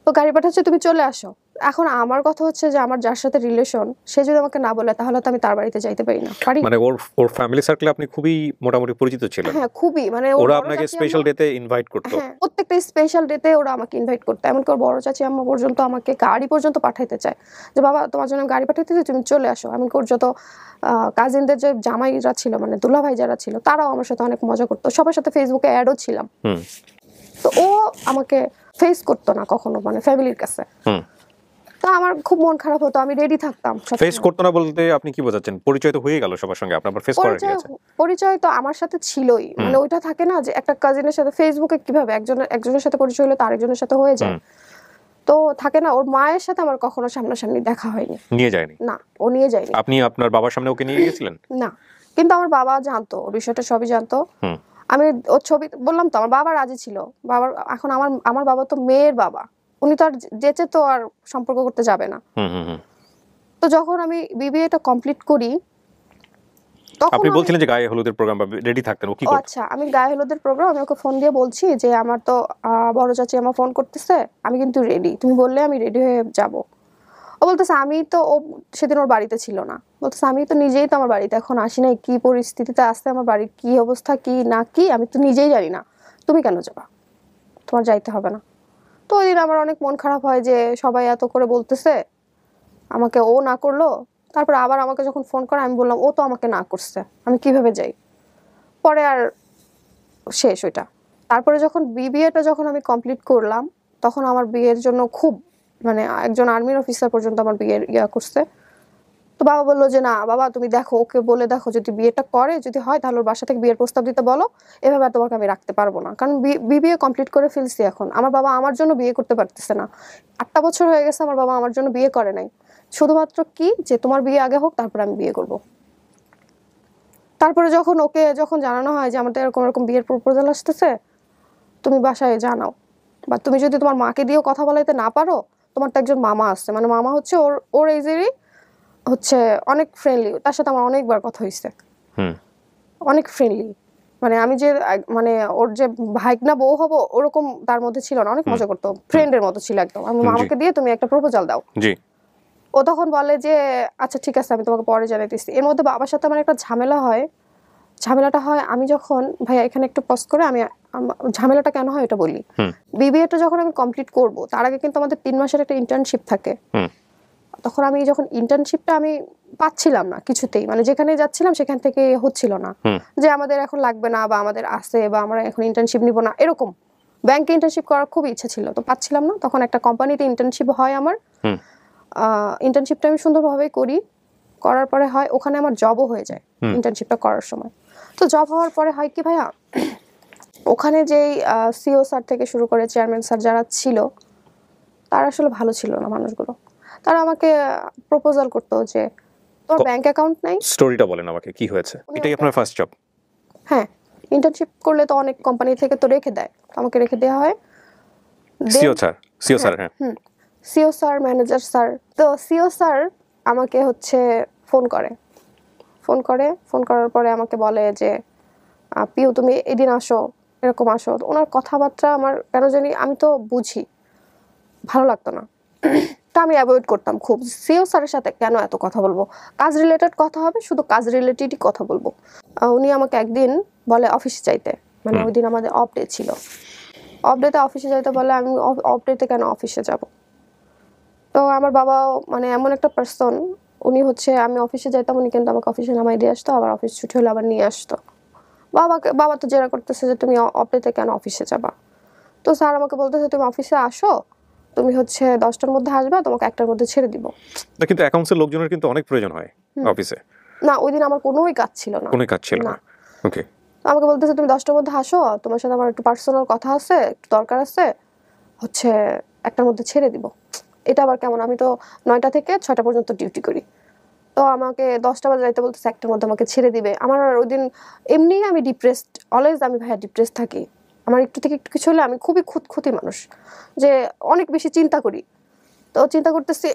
তো গাড়ি পাঠাচ্ছে, তুমি চলে আসো। এখন আমার কথা হচ্ছে যে আমার যার সাথে রিলেশন, সে যদি আমাকে না বলে তাহলে তো আমি তার বাড়িতে যাইতে পারি না, পারি। মানে ওর ফ্যামিলি সার্কেলে আপনি খুবই মোটামুটি পরিচিত ছিলেন। হ্যাঁ খুবই, মানে ওরা আপনাকে স্পেশাল ডেতে ইনভাইট করতো। হ্যাঁ প্রত্যেকটা স্পেশাল ডেতে ওরা আমাকে ইনভাইট করতো। এমনকি ওর বড় চাচি আম্মা পর্যন্ত আমাকে গাড়ি পর্যন্ত পাঠাইতে চায়, যে বাবা তোমার জন্য গাড়ি পাঠাইতেছি, তুমি চলে আসো। এমনকি ওর যত কাজিনদের যে জামাইরা ছিল, মানে দুলাভাই যারা ছিল, তারাও আমার সাথে অনেক মজা করতো। সবার সাথে ফেসবুকে অ্যাডও ছিলাম। তো ও আমাকে ফেস করতো না কখনো, মানে ফ্যামিলির কাছে। তো আমার খুব মন খারাপ হতো, আমি রেডি থাকতাম। ফেস করতো না বলতে আপনি কি বোঝাচ্ছেন? পরিচয় তো হয়ে গেল সবার সঙ্গে, আপনার আবার ফেস করার কি আছে? পরিচয় তো আমার সাথে ছিলই, মানে ওইটা থাকে না যে একটা কাজিনের সাথে ফেসবুকে কিভাবে একজনের সাথে পরিচয় হলে তো আরেকজনের সাথে হয়ে যায়। তো থাকে না, ওর মায়ের সাথে আমার কখনো সামনাসামনি দেখা হয়নি। নিয়ে যায়নি? না, ও নিয়ে যায়নি। আপনি আপনার বাবার সামনে ওকে নিয়ে গিয়েছিলেন? না, কিন্তু আমার বাবা জানতো, ওর বিষয়টা সবই জানতো। আমি ওর ছবি বললাম তো, আমার বাবা রাজি ছিল। বাবার এখন আমার বাবা তো মেয়ের বাবা, উনি তো আর যেচে তো আর সম্পর্ক করতে যাবে না। তো যখন আমি বিবিএটা কমপ্লিট করি, আপনি বলছিলেন যে গায়ে হলুদের প্রোগ্রাম বা রেডি থাকতেন, ও কি করতো? আচ্ছা, আমি গায়ে হলুদের প্রোগ্রাম, আমি ওকে ফোন দিয়ে বলছি যে আমার তো বড় চাচি আমার ফোন করতেছে, আমি কিন্তু রেডি, তুমি বললে আমি রেডি হয়ে যাব। ও বলতেছে আমি তো, ও সেদিন ওর বাড়িতে ছিল না, বলতেছে আমি তো নিজেই তো আমার বাড়িতে এখন আসি নাই, কি পরিস্থিতিতে আসছে আমার বাড়ির কি অবস্থা কি না কি আমি তো নিজেই জানি না, তুমি কেন যাবা, তোমার যাইতে হবে না। তো ওই দিন আমার অনেক মন খারাপ হয় যে সবাই এত করে বলতেছে, আমাকে ও না করলো। তারপর আবার আমাকে যখন ফোন করে আমি বললাম ও তো আমাকে না করছে, আমি কিভাবে যাই। পরে আর শেষ ওইটা। তারপরে যখন বিবিএটা যখন আমি কমপ্লিট করলাম, তখন আমার বিয়ের জন্য খুব মানে একজন আর্মির অফিসার পর্যন্ত আমার বিয়ের করছে। তো বাবা বললো যে না বাবা তুমি দেখো, ওকে বলে দেখো, যদি বিয়েটা করে যদি হয় তাহলে ওর বাসা থেকে বিয়ের প্রস্তাব দিতে বলো, এভাবে আর তোমাকে আমি রাখতে পারবো না, কারণ বিবিএ কমপ্লিট করে ফেলছি। এখন আমার বাবা আমার জন্য বিয়ে করতে পারতেছে না, 8টা বছর হয়ে গেছে আমার বাবা আমার জন্য বিয়ে করে নাই, শুধুমাত্র কি যে তোমার বিয়ে আগে হোক তারপর আমি বিয়ে করব। তারপরে যখন ওকে যখন জানানো হয় যে আমাদের এরকম এরকম বিয়ের প্রপোজাল আসতেছে, তুমি বাসায় জানাও, বা তুমি যদি তোমার মাকে দিয়েও কথা বলাইতে না পারো, তোমার তো একজন মামা আছে, মানে মামা হচ্ছে ওর এজেরই, হচ্ছে অনেক ফ্রেন্ডলি, তার সাথে আমার অনেকবার কথা হয়েছে, অনেক ফ্রেন্ডলি, মানে আমি যে মানে ওর যে ভাইগনা বউ হবো ওরকম তার মধ্যে ছিল না, অনেক মজা করতো, ফ্রেন্ডের মতো ছিল একদম। আমি মামাকে দিয়ে তুমি একটা প্রপোজাল দাও। ও তখন বলে যে আচ্ছা ঠিক আছে আমি তোমাকে পরে জানাইতেছি। এর মধ্যে বাবার সাথে আমার একটা ঝামেলা হয়। ঝামেলাটা হয় আমি যখন, ভাইয়া এখানে একটু পজ করে আমি ঝামেলাটা কেন হয় এটা বলি। বিবিএটা যখন আমি কমপ্লিট করব তার আগে কিন্তু আমাদের 3 মাসের একটা ইন্টার্নশিপ থাকে। তখন আমি যখন ইন্টার্নশিপটা আমি পাচ্ছিলাম না কিছুতেই, মানে যেখানে যাচ্ছিলাম সেখান থেকে হচ্ছিল না, যে আমাদের এখন লাগবে না বা আমাদের আছে বা আমরা এখন ইন্টার্নশিপ নিব না, এরকম। ব্যাংকে ইন্টার্নশিপ করার খুব ইচ্ছা ছিল, তো পাচ্ছিলাম না। তখন একটা কোম্পানিতে ইন্টার্নশিপ হয় আমার, ইন্টার্নশিপটা আমি সুন্দরভাবে করি, করার পরে হয় ওখানে আমার জবও হয়ে যায় ইন্টার্নশিপটা করার সময়। তো জব হওয়ার পরে হয় কি ভাইয়া, ওখানে যেই সিও স্যার থেকে শুরু করে চেয়ারম্যান স্যার যারা ছিল তারা আসলে ভালো ছিল না মানুষগুলো। তারা আমাকে প্রপোজাল করতো যে তোর ব্যাংক অ্যাকাউন্ট নাই। স্টোরিটা বলেন আমাকে, কি হয়েছে? এটাই আপনার ফার্স্ট জব? হ্যাঁ, ইন্টার্নশিপ করলে তো অনেক কোম্পানি থেকে তো রেখে দেয়, আমাকে রেখে দেওয়া হয়। সিও স্যার হ্যাঁ সিও স্যার, ম্যানেজার স্যার। তো সিও স্যার আমাকে হচ্ছে ফোন করার পরে আমাকে বলে যে পিউ তুমি এদিন আসো, এরকম আসো। ওনার কথাবার্তা আমার কেন জানি, আমি তো বুঝি, ভালো লাগতো না। তা আমি অ্যাভয়েড করতাম খুব। সিও স্যারের সাথে কেন এত কথা বলবো, কাজ রিলেটেড কথা হবে, শুধু কাজ রিলেটেডই কথা বলবো। উনি আমাকে একদিন বলে অফিসে যাইতে, মানে ওই দিন আমাদের অফ ডে ছিল, অফ ডেতে অফিসে যাইতে বলে। আমি অফ ডেতে কেন অফিসে যাব। তো আমার বাবাও মানে এমন একটা পার্সন, উনি হচ্ছে আমি অফিসে যাইতাম, উনি কিন্তু আমাকে অফিসে নামাই দিয়ে আসতো, আবার অফিস ছুটি হলে আবার নিয়ে আসতো। বাবা তো জেরা করতেছে যে তুমি অফ ডেতে কেন অফিসে যাবা। তো স্যার আমাকে বলতেছে তুমি অফিসে আসো, তুমি হচ্ছে 10টার মধ্যে আসবা, তোমাকে 1টার মধ্যে ছেড়ে দিব। কিন্তু অ্যাকাউন্টসের লোকজনের কিন্তু অনেক প্রয়োজন হয় অফিসে। না ওই দিন আমার কোনোই কাজ ছিল না। কোনো কাজ ছিল না। ওকে। আমাকে বলতেছে তুমি 10টার মধ্যে আসো, তোমার সাথে আমার একটু পার্সোনাল কথা আছে, একটু দরকার আছে, হচ্ছে 1টার মধ্যে ছেড়ে দিব। এটা আবার কেমন? আমি তো 9টা থেকে 6টা পর্যন্ত ডিউটি করি। তো আমাকে 10টা বাজে যাইতে বলতেছে, 1টার মধ্যে আমাকে ছেড়ে দিবে। আমার ওই দিন এমনিই আমি ডিপ্রেসড, অলওয়েজ আমি ভাইয়া ডিপ্রেসড থাকি। আমার একটু থেকে একটু কিছু হলে আমি খুবই খুঁতখুঁতি মানুষ, যে অনেক বেশি চিন্তা করি। তো চিন্তা করতেছি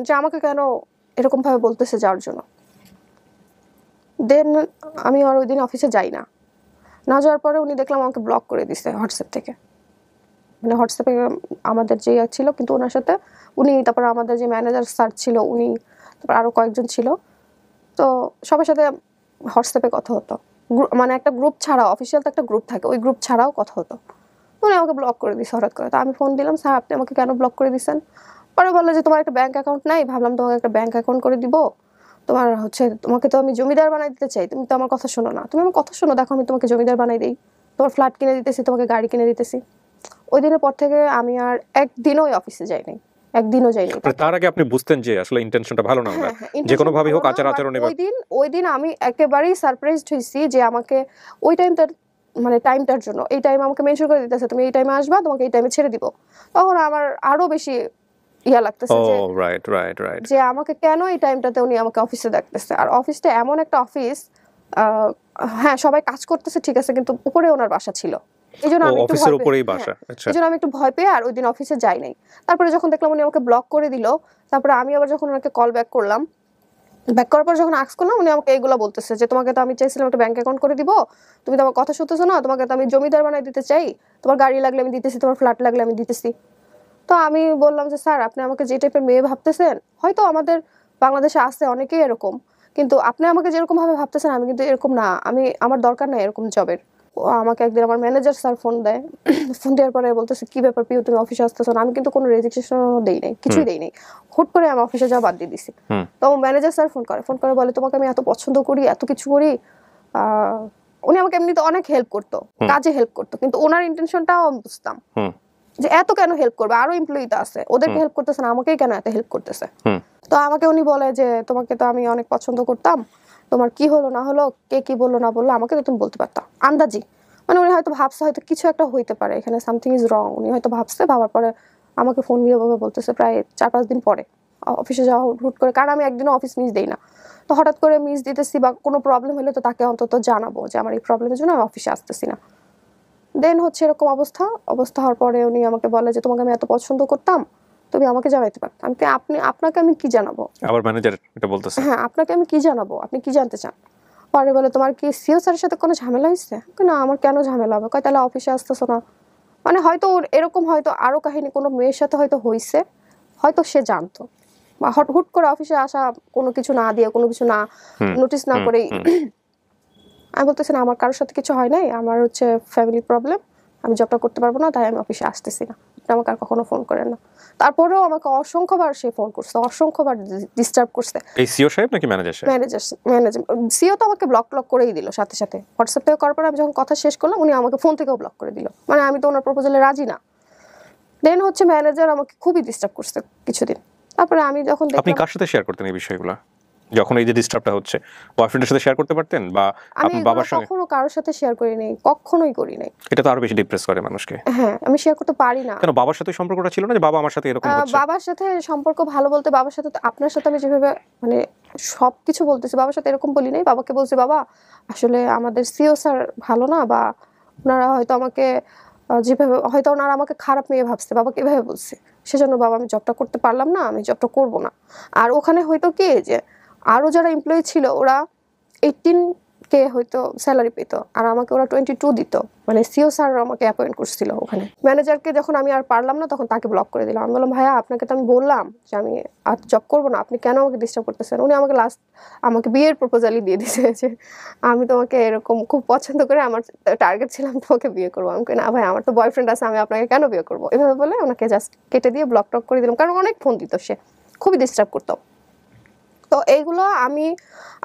যে আমাকে কেন এরকমভাবে বলতেছে যাওয়ার জন্য। দেন আমি আর ওই দিন অফিসে যাই না। না যাওয়ার পরে উনি দেখলাম আমাকে ব্লক করে দিছে হোয়াটসঅ্যাপ থেকে। মানে হোয়াটসঅ্যাপে আমাদের যে ছিল, কিন্তু ওনার সাথে উনি, তারপর আমাদের যে ম্যানেজার স্যার ছিল উনি, তারপর আরও কয়েকজন ছিল, তো সবার সাথে হোয়াটসঅ্যাপে কথা হতো। মানে একটা গ্রুপ ছাড়াও, অফিসিয়াল তো একটা গ্রুপ থাকে, ওই গ্রুপ ছাড়াও কথা হতো। উনি আমাকে ব্লক করে দিছে হঠাৎ করে। তো আমি ফোন দিলাম, স্যার আপনি আমাকে কেন ব্লক করে দিচ্ছেন? পরে বললো যে তোমার একটা ব্যাঙ্ক অ্যাকাউন্ট নাই, ভাবলাম তোমাকে একটা ব্যাঙ্ক অ্যাকাউন্ট করে দিব। তোমার হচ্ছে, তোমাকে তো আমি জমিদার বানাই দিতে চাই, তুমি তো আমার কথা শোনো না। তুমি আমার কথা শোনো, দেখো আমি তোমাকে জমিদার বানাই দিই, তোমার ফ্ল্যাট কিনে দিতেছি, তোমাকে গাড়ি কিনে দিতেছি। ওই দিনের পর থেকে আমি আর একদিনও ওই অফিসে যাইনি, একদিনও যাইনি। তার আগে আপনি বুঝতেন যে আসলে ইন্টেনশনটা ভালো না, হ্যাঁ, যে কোনো ভাবেই হোক আচার আচরণে। ওই দিন আমি একেবারেই সারপ্রাইজড হয়েছি যে আমাকে ওই টাইমটার, মানে টাইমটার জন্য, এই টাইম আমাকে মেনশন করে দিতেছে, তুমি এই টাইমে আসবা, তোমাকে এই টাইমে ছেড়ে দিব। তখন আমার আরো বেশি ইয়া লাগতেছে যে রাইট রাইট রাইট, যে আমাকে কেন এই টাইমটাতে উনি আমাকে অফিসে ডাকতেছে। আর অফিসটা এমন একটা অফিস, হ্যাঁ সবাই কাজ করতেছে ঠিক আছে, কিন্তু উপরে ওনার বাসা ছিল। এই জন্য আমি একটু অফিসের উপরেই বাসা। আচ্ছা, এই জন্য আমি একটু ভয় পেয়ে আর ওই দিন অফিসে যাই নাই। তারপরে যখন দেখলাম উনি আমাকে ব্লক করে দিল, তারপরে আমি আবার যখন ওনাকে কল ব্যাক করলাম, ব্যাক করার পর যখন আস্ক করলাম, উনি আমাকে এইগুলো বলতেছে যে তোমাকে তো আমি চাইছিলাম একটা ব্যাংক অ্যাকাউন্ট করে দিব, তুমি তো আমার কথা শুনতেছো না, তোমাকে তো আমি জমিদার বানাই দিতে চাই, তোমার গাড়ি লাগলে আমি দিতেছি, তোমার ফ্ল্যাট লাগলে আমি দিতেছি। তো আমি বললাম যে স্যার আপনি আমাকে যে টাইপের মেয়ে ভাবতেছেন, হয়তো আমাদের বাংলাদেশে আছে অনেকেই এরকম, কিন্তু আপনি আমাকে যেরকম ভাবে ভাবতেছেন আমি কিন্তু এরকম না, আমার দরকার নাই এরকম জবের। আমাকে একদিন আমার ম্যানেজার স্যার ফোন দেয়, ফোন দেওয়ার পরে বলতেছে কি ব্যাপার পিউ, তুমি অফিসে আসতেছো না? আমি কিন্তু কোনো রেজিস্ট্রেশনও দেই নাই, কিছুই দেই নাই, হুট করে আমি অফিসে যাওয়া বাদ দিয়ে দিছি। তো ম্যানেজার স্যার ফোন করে বলে তোমাকে আমি এত পছন্দ করি, এত কিছু করি। উনি আমাকে এমনিতে অনেক হেল্প করতো, কাজে হেল্প করতো, কিন্তু ওনার ইন্টেনশনটাও আমি বুঝতাম যে এত কেন হেল্প করবে, আরো এমপ্লয়ি তো আছে, ওদেরকে হেল্প করতেছে না, আমাকেই কেন এত হেল্প করতেছে। তো আমাকে উনি বলে যে তোমাকে তো আমি অনেক পছন্দ করতাম, তোমার কি হলো না হলো, কে কি বললো না বললো, আমাকে তো তুমি বলতে পারতা আন্দাজি। মানে উনি হয়তো ভাবছে হয়তো কিছু একটা হইতে পারে এখানে, সামথিং ইজ রং, উনি হয়তো ভাবছে। ভাবার পরে আমাকে ফোন দিয়ে বলতেছে প্রায় 4-5 দিন পরে অফিসে যাওয়া হুট করে, কারণ আমি একদিনও অফিস মিস দেই না। তো হঠাৎ করে মিস দিতেছি বা কোনো প্রবলেম হলে তো তাকে অন্তত জানাবো যে আমার এই প্রবলেমের জন্য আমি অফিসে আসতেছি না। দেন হচ্ছে এরকম অবস্থা হওয়ার পরে উনি আমাকে বলে যে তোমাকে আমি এত পছন্দ করতাম, তুমি আমাকে জানাইতে পারতাম। আপনাকে আমি কি জানাবো? আবার ম্যানেজার এটা বলতেছে? হ্যাঁ, আপনাকে আমি কি জানাবো, আপনি কি জানতে চান? পরে বলে তোমার কি সিও স্যারের সাথে কোনো ঝামেলা হয়েছে? না, আমার কেন ঝামেলা হবে? কয় তাহলে অফিসে আসতেছো না? মানে হয়তো এরকম হয়তো আরো কাহিনী কোনো মেয়ের সাথে হয়তো হয়েছে, হয়তো সে জানতো, বা হুট করে অফিসে আসা, কোনো কিছু না দিয়ে, কোনো কিছু না নোটিস না করেই। আমি বলতেছি না, আমার কারোর সাথে কিছু হয় নাই, আমার হচ্ছে ফ্যামিলি প্রবলেম, আমি জবটা করতে পারবো না, তাই আমি অফিসে আসতেছি না, আপনি আমাকে আর কখনো ফোন করেন না। তারপরেও আমাকে অসংখ্যবার সে ফোন করছে, অসংখ্যবার ডিস্টার্ব করছে। এই সিও সাহেব নাকি ম্যানেজার সাহেব? ম্যানেজার সিও তো আমাকে ব্লক করেই দিল সাথে সাথে, হোয়াটসঅ্যাপ থেকে করার পরে আমি যখন কথা শেষ করলাম উনি আমাকে ফোন থেকেও ব্লক করে দিল। মানে আমি তো ওনার প্রপোজালে রাজি না। দেন হচ্ছে ম্যানেজার আমাকে খুবই ডিস্টার্ব করছে কিছুদিন। তারপরে আমি যখন আপনি দেখলাম, কার সাথে শেয়ার করতেন এই বিষয়গুলো যখন এই যে ডিস্টার্বটা হচ্ছে? বয়ফ্রেন্ডের সাথে শেয়ার করতে পারতেন, বা আমি বাবার সঙ্গে? কখনো কারোর সাথে শেয়ার করি নাই, কখনোই করি নাই। এটা তো আরো বেশি ডিপ্রেস করে মানুষকে। হ্যাঁ, আমি শেয়ার করতে পারি না। কেন বাবার সাথে সম্পর্কটা ছিল না যে বাবা আমার সাথে এরকম হচ্ছে? বাবার সাথে সম্পর্ক ভালো বলতে, বাবার সাথে তো আপনার সাথে আমি যেভাবে মানে সবকিছু বলতেছি, বাবার সাথে এরকম বলি নাই। বাবাকে বলছি বাবা আসলে আমাদের সিও স্যার ভালো না, বা ওনারা হয়তো আমাকে যেভাবে, হয়তো ওনারা আমাকে খারাপ মেয়ে ভাবছে, বাবাকে এভাবে বলছে, সেজন্য বাবা আমি জবটা করতে পারলাম না, আমি জবটা করব না। আর ওখানে হয়তো কি যে আরো যারা এমপ্লয়ি ছিল ওরা 18K হয়তো স্যালারি পেত, আর আমাকে ওরা 22 দিত। মানে সিও স্যার আমাকে অ্যাপয়েন্ট করছিল ওখানে। ম্যানেজারকে যখন আমি আর পারলাম না তখন তাকে ব্লক করে দিলাম। আমি বললাম ভাইয়া আপনাকে তো আমি বললাম যে আমি আর জব করবো না, আপনি কেন আমাকে ডিস্টার্ব করতেছেন? উনি আমাকে বিয়ের প্রপোজালই দিয়ে দিয়েছে যে আমি তোমাকে এরকম খুব পছন্দ করে, আমার টার্গেট ছিল আমি তোমাকে বিয়ে করবো। আমি না ভাই, আমার তো বয়ফ্রেন্ড আছে, আমি আপনাকে কেন বিয়ে করবো? এভাবে বলে ওনাকে জাস্ট কেটে দিয়ে ব্লক টক করে দিলাম, কারণ অনেক ফোন দিত, সে খুবই ডিস্টার্ব করতো। তো এইগুলো আমি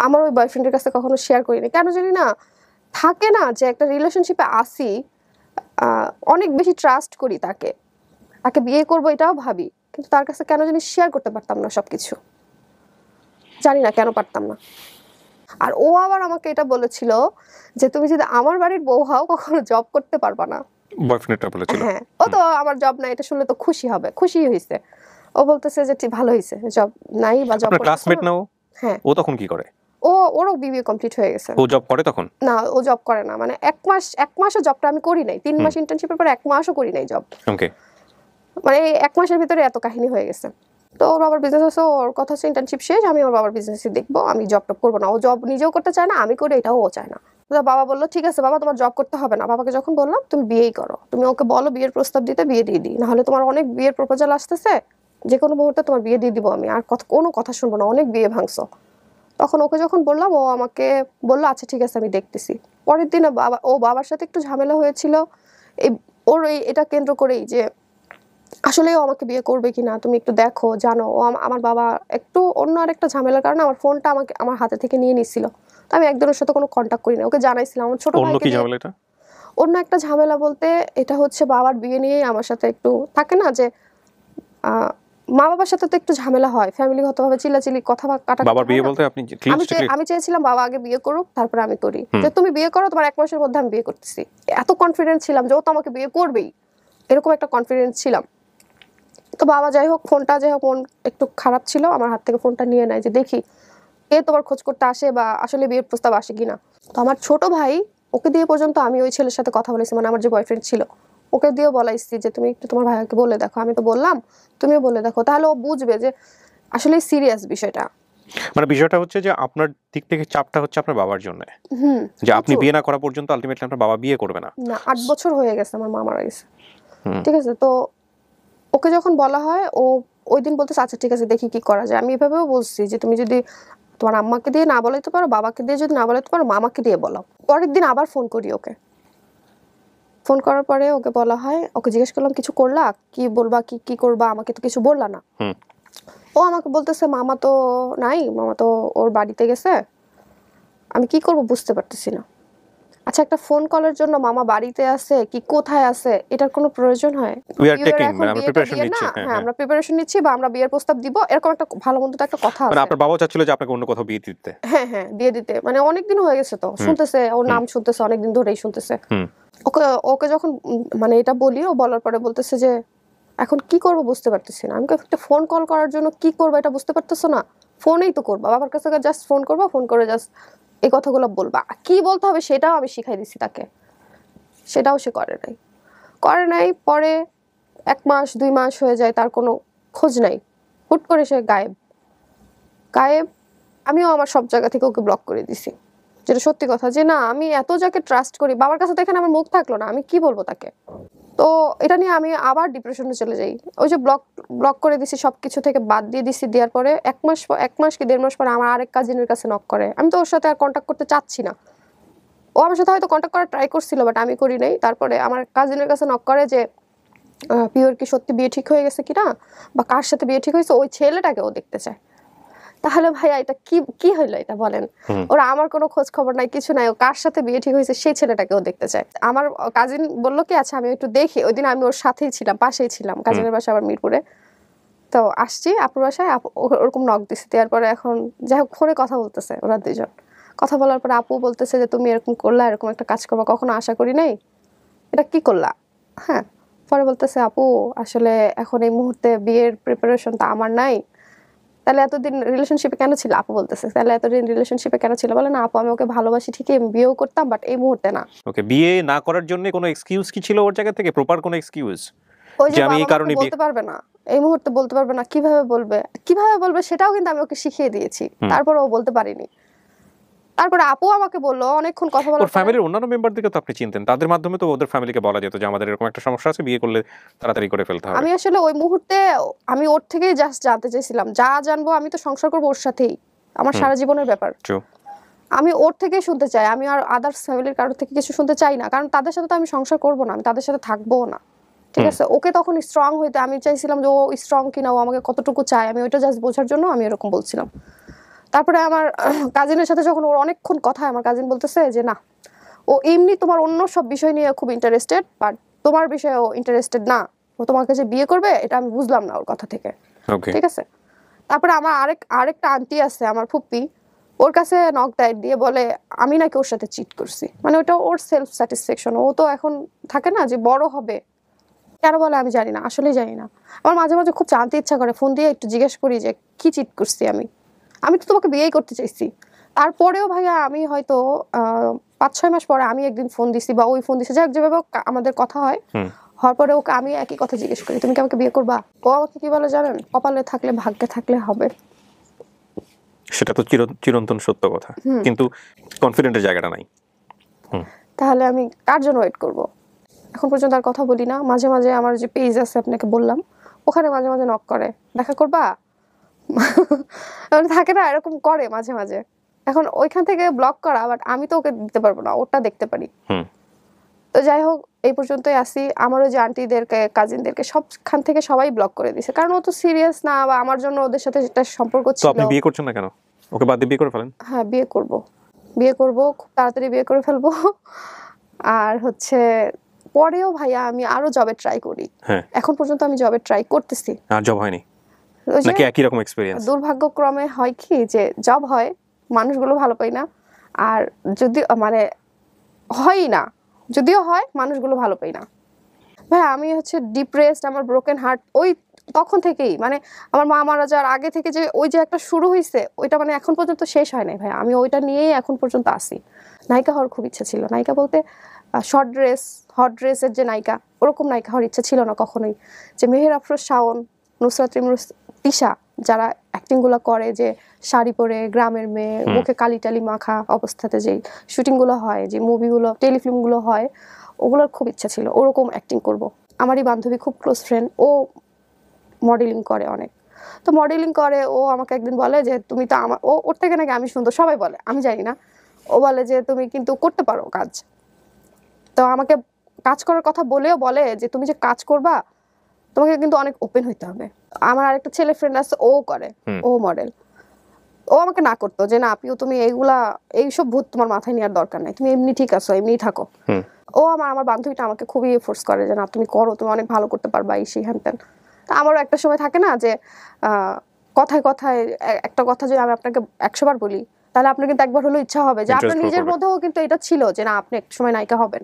আমার ওই বয়ফ্রেন্ডের কাছে কখনো শেয়ার করিনি, কেন জানি না। থাকে না যে একটা রিলেশনশিপে আসি, অনেক বেশি ট্রাস্ট করি তাকে, তাকে বিয়ে করবো এটাও ভাবি, কিন্তু তার কাছে কেন জানি শেয়ার করতে পারতাম না সবকিছু, জানি না কেন পারতাম না। আর ও আবার আমাকে এটা বলেছিল যে তুমি যদি আমার বাড়ির বউ হও কখনো জব করতে পারবা না। বয়ফ্রেন্ডটা বলেছিল? হ্যাঁ, ও তো আমার জব নাই এটা শুনলে তো খুশি হবে, খুশি হয়েছে। ও বলতেছে যে ঠিক ভালো হয়েছে, জব নাই বা জব আপনার করতেছে ক্লাসমেট না। না ও? হ্যাঁ, ও তখন কি করে? ওরও বিবিএ কমপ্লিট হয়ে গেছে। ও জব করে তখন? না, ও জব করে না, মানে এক মাসও জবটা আমি করি নাই, 3 মাস ইন্টার্নশিপের পর 1 মাসও করি নাই জব। ওকে। মানে 1 মাসের ভিতরে এত কাহিনী হয়ে গেছে। তো ওর বাবার বিজনেস আছে, ওর কথা হচ্ছে ইন্টার্নশিপ শেষ, আমি ওর বাবার বিজনেসই দেখবো, আমি জব টপ করবো না। ও জব নিজেও করতে চায় না, আমি করি এটাও ও চায় না। তো বাবা বললো ঠিক আছে বাবা, তোমার জব করতে হবে না। বাবাকে যখন বললাম তুমি বিয়েই করো, তুমি ওকে বলো বিয়ের প্রস্তাব দিতে, বিয়ে দিয়ে দিই, নাহলে তোমার অনেক বিয়ের প্রপোজাল আসতেছে, যে কোনো মুহূর্তে তোমার বিয়ে দিয়ে দিব আমি, আর কোনো কথা শুনবো না, অনেক বিয়ে ভাঙছো। তখন ওকে যখন বললাম, ও আমাকে বললো আচ্ছা ঠিক আছে আমি দেখতেছি। পরের দিন বাবার সাথে একটু ঝামেলা হয়েছিল এই ওর এটা কেন্দ্র করেই, যে আসলে ও আমাকে বিয়ে করবে কিনা, তুমি একটু দেখো জানো। ও আমার বাবা একটু অন্য আরেকটা ঝামেলার কারণে আমার ফোনটা আমার হাতে থেকে নিয়ে নিছিল। তো আমি একজনের সাথে কোনো কন্ট্যাক্ট করি না, ওকে জানাইছিলাম আমার ছোট অন্য ভাইকে কি দিয়ে। ঝামেলা এটা? অন্য একটা ঝামেলা বলতে এটা হচ্ছে বাবার বিয়ে নিয়েই আমার সাথে একটু থাকে না, যে মা বাবার সাথে তো একটু ঝামেলা হয়, ফ্যামিলিগতভাবে চিল্লাচিল্লি কথা কাটাকাটি বাবার হয় বিয়ে না? বলতে আপনি ক্লিয়ার স্ট্রিক্টলি? আমি চেয়েছিলাম বাবা আগে বিয়ে করুক, তারপরে আমি করি, যে তুমি বিয়ে করো, তোমার 1 মাসের মধ্যে আমি বিয়ে করতেছি। এত কনফিডেন্ট ছিলাম যে ও তো আমাকে বিয়ে করবেই, এরকম একটা কনফিডেন্স ছিলাম। তো বাবা যাই হোক, ফোনটা যাই হোক মন একটু খারাপ ছিল, আমার হাত থেকে ফোনটা নিয়ে নেয়, যে দেখি কে তোমার খোঁজ করতে আসে বা আসলে বিয়ের প্রস্তাব আসে কিনা। তো আমার ছোট ভাই, ওকে দিয়ে পর্যন্ত আমি ওই ছেলের সাথে কথা বলেছি, মানে আমার যে বয়ফ্রেন্ড ছিল, ওকে দিয়েও বলাইছি যে তুমি একটু তোমার ভাইয়াকে বলে দেখো, আমি তো বললাম তুমিও বলে দেখো, তাহলে ও বুঝবে যে আসলে সিরিয়াস বিষয়টা। মানে বিষয়টা হচ্ছে যে আপনার দিক থেকে চাপটা হচ্ছে আপনার বাবার জন্য, যে আপনি প্রচুর। বিয়ে না করা পর্যন্ত আলটিমেটলি আপনার বাবা বিয়ে করবে না। না, 8 বছর হয়ে গেছে আমার মা মারা গেছে। ঠিক আছে, তো ওকে যখন বলা হয়, ও ওই দিন বলতেছে আচ্ছা ঠিক আছে দেখি কি করা যায়। আমি এভাবেও বলছি যে তুমি যদি তোমার আম্মাকে দিয়ে না বলাইতে পারো, বাবাকে দিয়ে যদি না বলাইতে পারো, মামাকে দিয়ে বলো। পরের দিন আবার ফোন করি ওকে, ফোন করার পরে ওকে বলা হয়, ওকে জিজ্ঞেস করলাম কিছু করলা, কি বলবা, কি কি করবা, আমাকে তো কিছু বললা না। ও আমাকে বলতেছে মামা তো নাই, মামা তো ওর বাড়িতে গেছে, আমি কি করব বুঝতে পারতেছি না। আচ্ছা, একটা ফোন কলের জন্য মামা বাড়িতে আছে কি কোথায় আছে এটার কোনো প্রয়োজন হয়? উই আর টেকিং, এখন মানে আমরা বিয়েটা প্রিপারেশন দিয়ে না, নিচ্ছি। হ্যাঁ আমরা প্রিপারেশন নিচ্ছি বা আমরা বিয়ের প্রস্তাব দিব, এরকম একটা ভালো মন্দ তো একটা কথা মানে আছে। আপনার বাবাও চাচ্ছিল যে আপনাকে অন্য কোথাও বিয়ে দিতে? হ্যাঁ হ্যাঁ, দিয়ে দিতে, মানে অনেকদিন হয়ে গেছে তো, শুনতেছে ওর নাম শুনতেছে, অনেকদিন ধরেই শুনতেছে। ওকে ওকে যখন মানে এটা বলি, ও বলার পরে বলতেছে যে এখন কি করব বুঝতে পারতেছি না। আমি একটা ফোন কল করার জন্য কি করবো এটা বুঝতে পারতেছো না? ফোনেই তো করবা, বাবার কাছে জাস্ট ফোন করবা, ফোন করে জাস্ট এই কথাগুলো বলবা, কি বলতে হবে সেটাও আমি শিখাই দিছি তাকে, সেটাও সে করে নাই। পরে 1 মাস 2 মাস হয়ে যায়, তার কোনো খোঁজ নাই, হুট করে সে গায়েব। আমিও আমার সব জায়গা থেকে ওকে ব্লক করে দিছি, যেটা সত্যি কথা, যে না আমি এত যাকে ট্রাস্ট করি, বাবার কাছে তো এখানে আমার মুখ থাকলো না, আমি কি বলবো তাকে। তো এটা নিয়ে আমি আবার ডিপ্রেশনে চলে যাই। ওই যে ব্লক করে দিছি, সবকিছু থেকে বাদ দিয়ে দিছি, দেওয়ার পরে 1 মাস কি 1.5 মাস পরে আমার আরেক কাজিনের কাছে নক করে। আমি তো ওর সাথে আর কন্ট্যাক্ট করতে চাচ্ছি না, ও আমার সাথে হয়তো কন্ট্যাক্ট করার ট্রাই করছিল, বাট আমি করি নাই। তারপরে আমার কাজিনের কাছে নক করে যে পিওর কি সত্যি বিয়ে ঠিক হয়ে গেছে কিনা, বা কার সাথে বিয়ে ঠিক হয়েছে, ওই ছেলেটাকে ও দেখতে চায়। তাহলে ভাইয়া এটা কি হইলো, এটা বলেন? ওরা আমার কোনো খোঁজ খবর নাই, কিছু নাই, ও কার সাথে বিয়ে ঠিক হয়েছে সেই ছেলেটাকেও দেখতে চায়। আমার কাজিন বললো কি আচ্ছা আমি একটু দেখি, ওই দিন আমি ওর সাথেই ছিলাম, পাশেই ছিলাম, কাজিনের বাসা আবার মিরপুরে। তো আসছি আপুর বাসায়, ওরকম নক দিছি, দেওয়ার পরে এখন যাই হোক ফোনে কথা বলতেছে ওরা দুইজন। কথা বলার পরে আপু বলতেছে যে তুমি এরকম করলা, এরকম একটা কাজ করবা, কখনো আশা করি নাই, এটা কি করলা? হ্যাঁ, পরে বলতেছে আপু আসলে এখন এই মুহূর্তে বিয়ের প্রিপারেশনটা আমার নাই। তাহলে এতদিন রিলেশনশিপে কেন ছিল? আপু বলতেছে তাহলে এতদিন রিলেশনশিপে কেন ছিল? বলে না আপু আমি ওকে ভালোবাসি ঠিকই, আমি বিয়েও করতাম, বাট এই মুহূর্তে না। ওকে, বিয়ে না করার জন্য কোনো এক্সকিউজ কি ছিল ওর জায়গা থেকে, প্রপার কোনো এক্সকিউজ? ওই যে যে আমি বাবা এই মাকে কারণে বিয়ে বলতে পারবে না, এই মুহূর্তে বলতে পারবে না, কিভাবে বলবে সেটাও কিন্তু আমি ওকে শিখিয়ে দিয়েছি, তারপরে ও বলতে পারিনি। তারপরে আপু আমাকে বললো অনেকক্ষণ কথা বলার ওর ফ্যামিলির অন্যান্য মেম্বারদেরকে তো আপনি চিনতেন, তাদের মাধ্যমে তো ওদের ফ্যামিলিকে বলা যেত যে আমাদের এরকম একটা সমস্যা আছে, বিয়ে করলে তাড়াতাড়ি করে ফেলতে হবে। আমি আসলে ওই মুহূর্তে আমি ওর থেকেই জাস্ট জানতে চাইছিলাম, যা জানবো আমি তো সংসার করবো ওর সাথেই, আমার সারা জীবনের ব্যাপার, আমি ওর থেকেই শুনতে চাই, আমি আর আদার্স ফ্যামিলির কারোর থেকে কিছু শুনতে চাই না, কারণ তাদের সাথে তো আমি সংসার করবো না, আমি তাদের সাথে থাকবো না। ঠিক আছে, ওকে তখন স্ট্রং হইতে আমি চাইছিলাম যে ও স্ট্রং কিনা, ও আমাকে কতটুকু চায়, আমি ওইটা জাস্ট বোঝার জন্য আমি এরকম বলছিলাম। তারপরে আমার কাজিনের সাথে যখন ওর অনেকক্ষণ কথা, আমার কাজিন বলতেছে যে না ও এমনি তোমার অন্য সব বিষয় নিয়ে খুব ইন্টারেস্টেড, বাট তোমার বিষয়ে ও ইন্টারেস্টেড না, ও তোমাকে যে বিয়ে করবে এটা আমি বুঝলাম না ওর কথা থেকে। ঠিক আছে, তারপরে আমার আরেকটা আন্টি আছে, আমার ফুপ্পি, ওর কাছে নক দিয়ে বলে আমি নাকি ওর সাথে চিট করছি, মানে ওটা ওর সেলফ স্যাটিসফ্যাকশন। ও তো এখন থাকে না যে বড় হবে, কেন বলে আমি জানি না, আসলে জানি না। আমার মাঝে মাঝে খুব জানতে ইচ্ছা করে, ফোন দিয়ে একটু জিজ্ঞেস করি যে কি চিট করছি আমি তো তোমাকে বিয়েই করতে চাইছি। তারপরেও ভাইয়া আমি হয়তো 5-6 মাস পরে আমি একদিন ফোন দিছি বা ওই ফোন দিছে, যাক যেভাবে আমাদের কথা হয়, হওয়ার পরে ওকে আমি একই কথা জিজ্ঞেস করি, তুমি কি আমাকে বিয়ে করবা? ও আমাকে কি বলে জানেন, কপালে থাকলে ভাগ্যে থাকলে হবে। সেটা তো চিরন্তন সত্য কথা, কিন্তু কনফিডেন্টের জায়গাটা নাই। তাহলে আমি কার জন্য ওয়েট করব? এখন পর্যন্ত আর কথা বলি না। মাঝে মাঝে আমার যে পেজ আছে আপনাকে বললাম, ওখানে মাঝে মাঝে নক করে, দেখা করবা থাকে না, এরকম করে মাঝে মাঝে। এখন ওইখান থেকে ব্লক করা, বাট আমি তো ওকে দিতে পারবো না, ওটা দেখতে পারি। তো যাই হোক, এই পর্যন্তই আসি। আমারও যে আন্টিদেরকে, কাজিনদেরকে, সবখান থেকে সবাই ব্লক করে দিছে, কারণ ও তো সিরিয়াস না, বা আমার জন্য ওদের সাথে একটা সম্পর্ক তো ছিল। আপনি বিয়ে করছেন না কেন? ওকে বাদ দিয়ে বিয়ে করে ফেলেন। হ্যাঁ, বিয়ে করব, খুব তাড়াতাড়ি বিয়ে করে ফেলবো। আর হচ্ছে পরেও ভাইয়া আমি আরো জবে ট্রাই করি। এখন পর্যন্ত আমি জবে ট্রাই করতেছি, আর জব হয়নি নাকি একই রকম এক্সপেরিয়েন্স? দুর্ভাগ্যক্রমে হয় কি যে জব হয়, মানুষগুলো ভালো পাই না। আর যদি মানে হয়ই না, যদিও হয় মানুষগুলো ভালো পাই না। ভাই আমি হচ্ছে ডিপ্রেসড, আমার ব্রোকেন হার্ট ওই তখন থেকেই, মানে আমার মা মারা যাওয়ার আগে থেকে যে ওই যে একটা শুরু হয়েছে, ওইটা মানে এখন পর্যন্ত শেষ হয় নাই ভাই। আমি ওইটা নিয়েই এখন পর্যন্ত আসি। নায়িকা হওয়ার খুব ইচ্ছা ছিল, নায়িকা বলতে শর্ট ড্রেস, হট ড্রেসের যে নায়িকা, ওরকম নায়িকা হওয়ার ইচ্ছা ছিল না কখনোই। যে মেহের আফরোজ শাওন, নুসরাত ইমরোজ, তিশা, যারা অ্যাক্টিংগুলো করে, যে শাড়ি পরে গ্রামের মেয়ে, মুখে কালি টালি মাখা অবস্থাতে যেই শুটিংগুলো হয়, যে মুভিগুলো, টেলিফিল্মগুলো হয়, ওগুলোর খুব ইচ্ছা ছিল ওরকম অ্যাক্টিং করব। আমারই বান্ধবী, খুব ক্লোজ ফ্রেন্ড, ও মডেলিং করে অনেক। তো মডেলিং করে, ও আমাকে একদিন বলে যে তুমি তো আমার, ওর থেকে নাকি আমি সুন্দর, সবাই বলে, আমি জানি না। ও বলে যে তুমি কিন্তু করতে পারো কাজ। তো আমাকে কাজ করার কথা বলেও বলে যে তুমি যে কাজ করবা, তোমাকে কিন্তু অনেক ওপেন হইতে হবে। আমার আরেকটা ছেলে ফ্রেন্ড আছে, ও করে, ও মডেল। ও আমাকে না করতো যে না আপনিও, তুমি এইসব ভূত তোমার মাথায় নেওয়ার দরকার নাই, তুমি এমনি ঠিক আছো, এমনিই থাকো। ও আমার বান্ধবীটা আমাকে খুবই ফোর্স করে যে না তুমি করো, তুমি অনেক ভালো করতে পারবা, এই সেই হ্যান ত্যান। তা আমারও একটা সময় থাকে না যে কথায় কথায় একটা কথা যদি আমি আপনাকে 100 বার বলি, তাহলে আপনার কিন্তু একবার হলেও ইচ্ছা হবে যে আপনার নিজের মধ্যেও কিন্তু এটা ছিল যে না আপনি একটা সময় নায়িকা হবেন।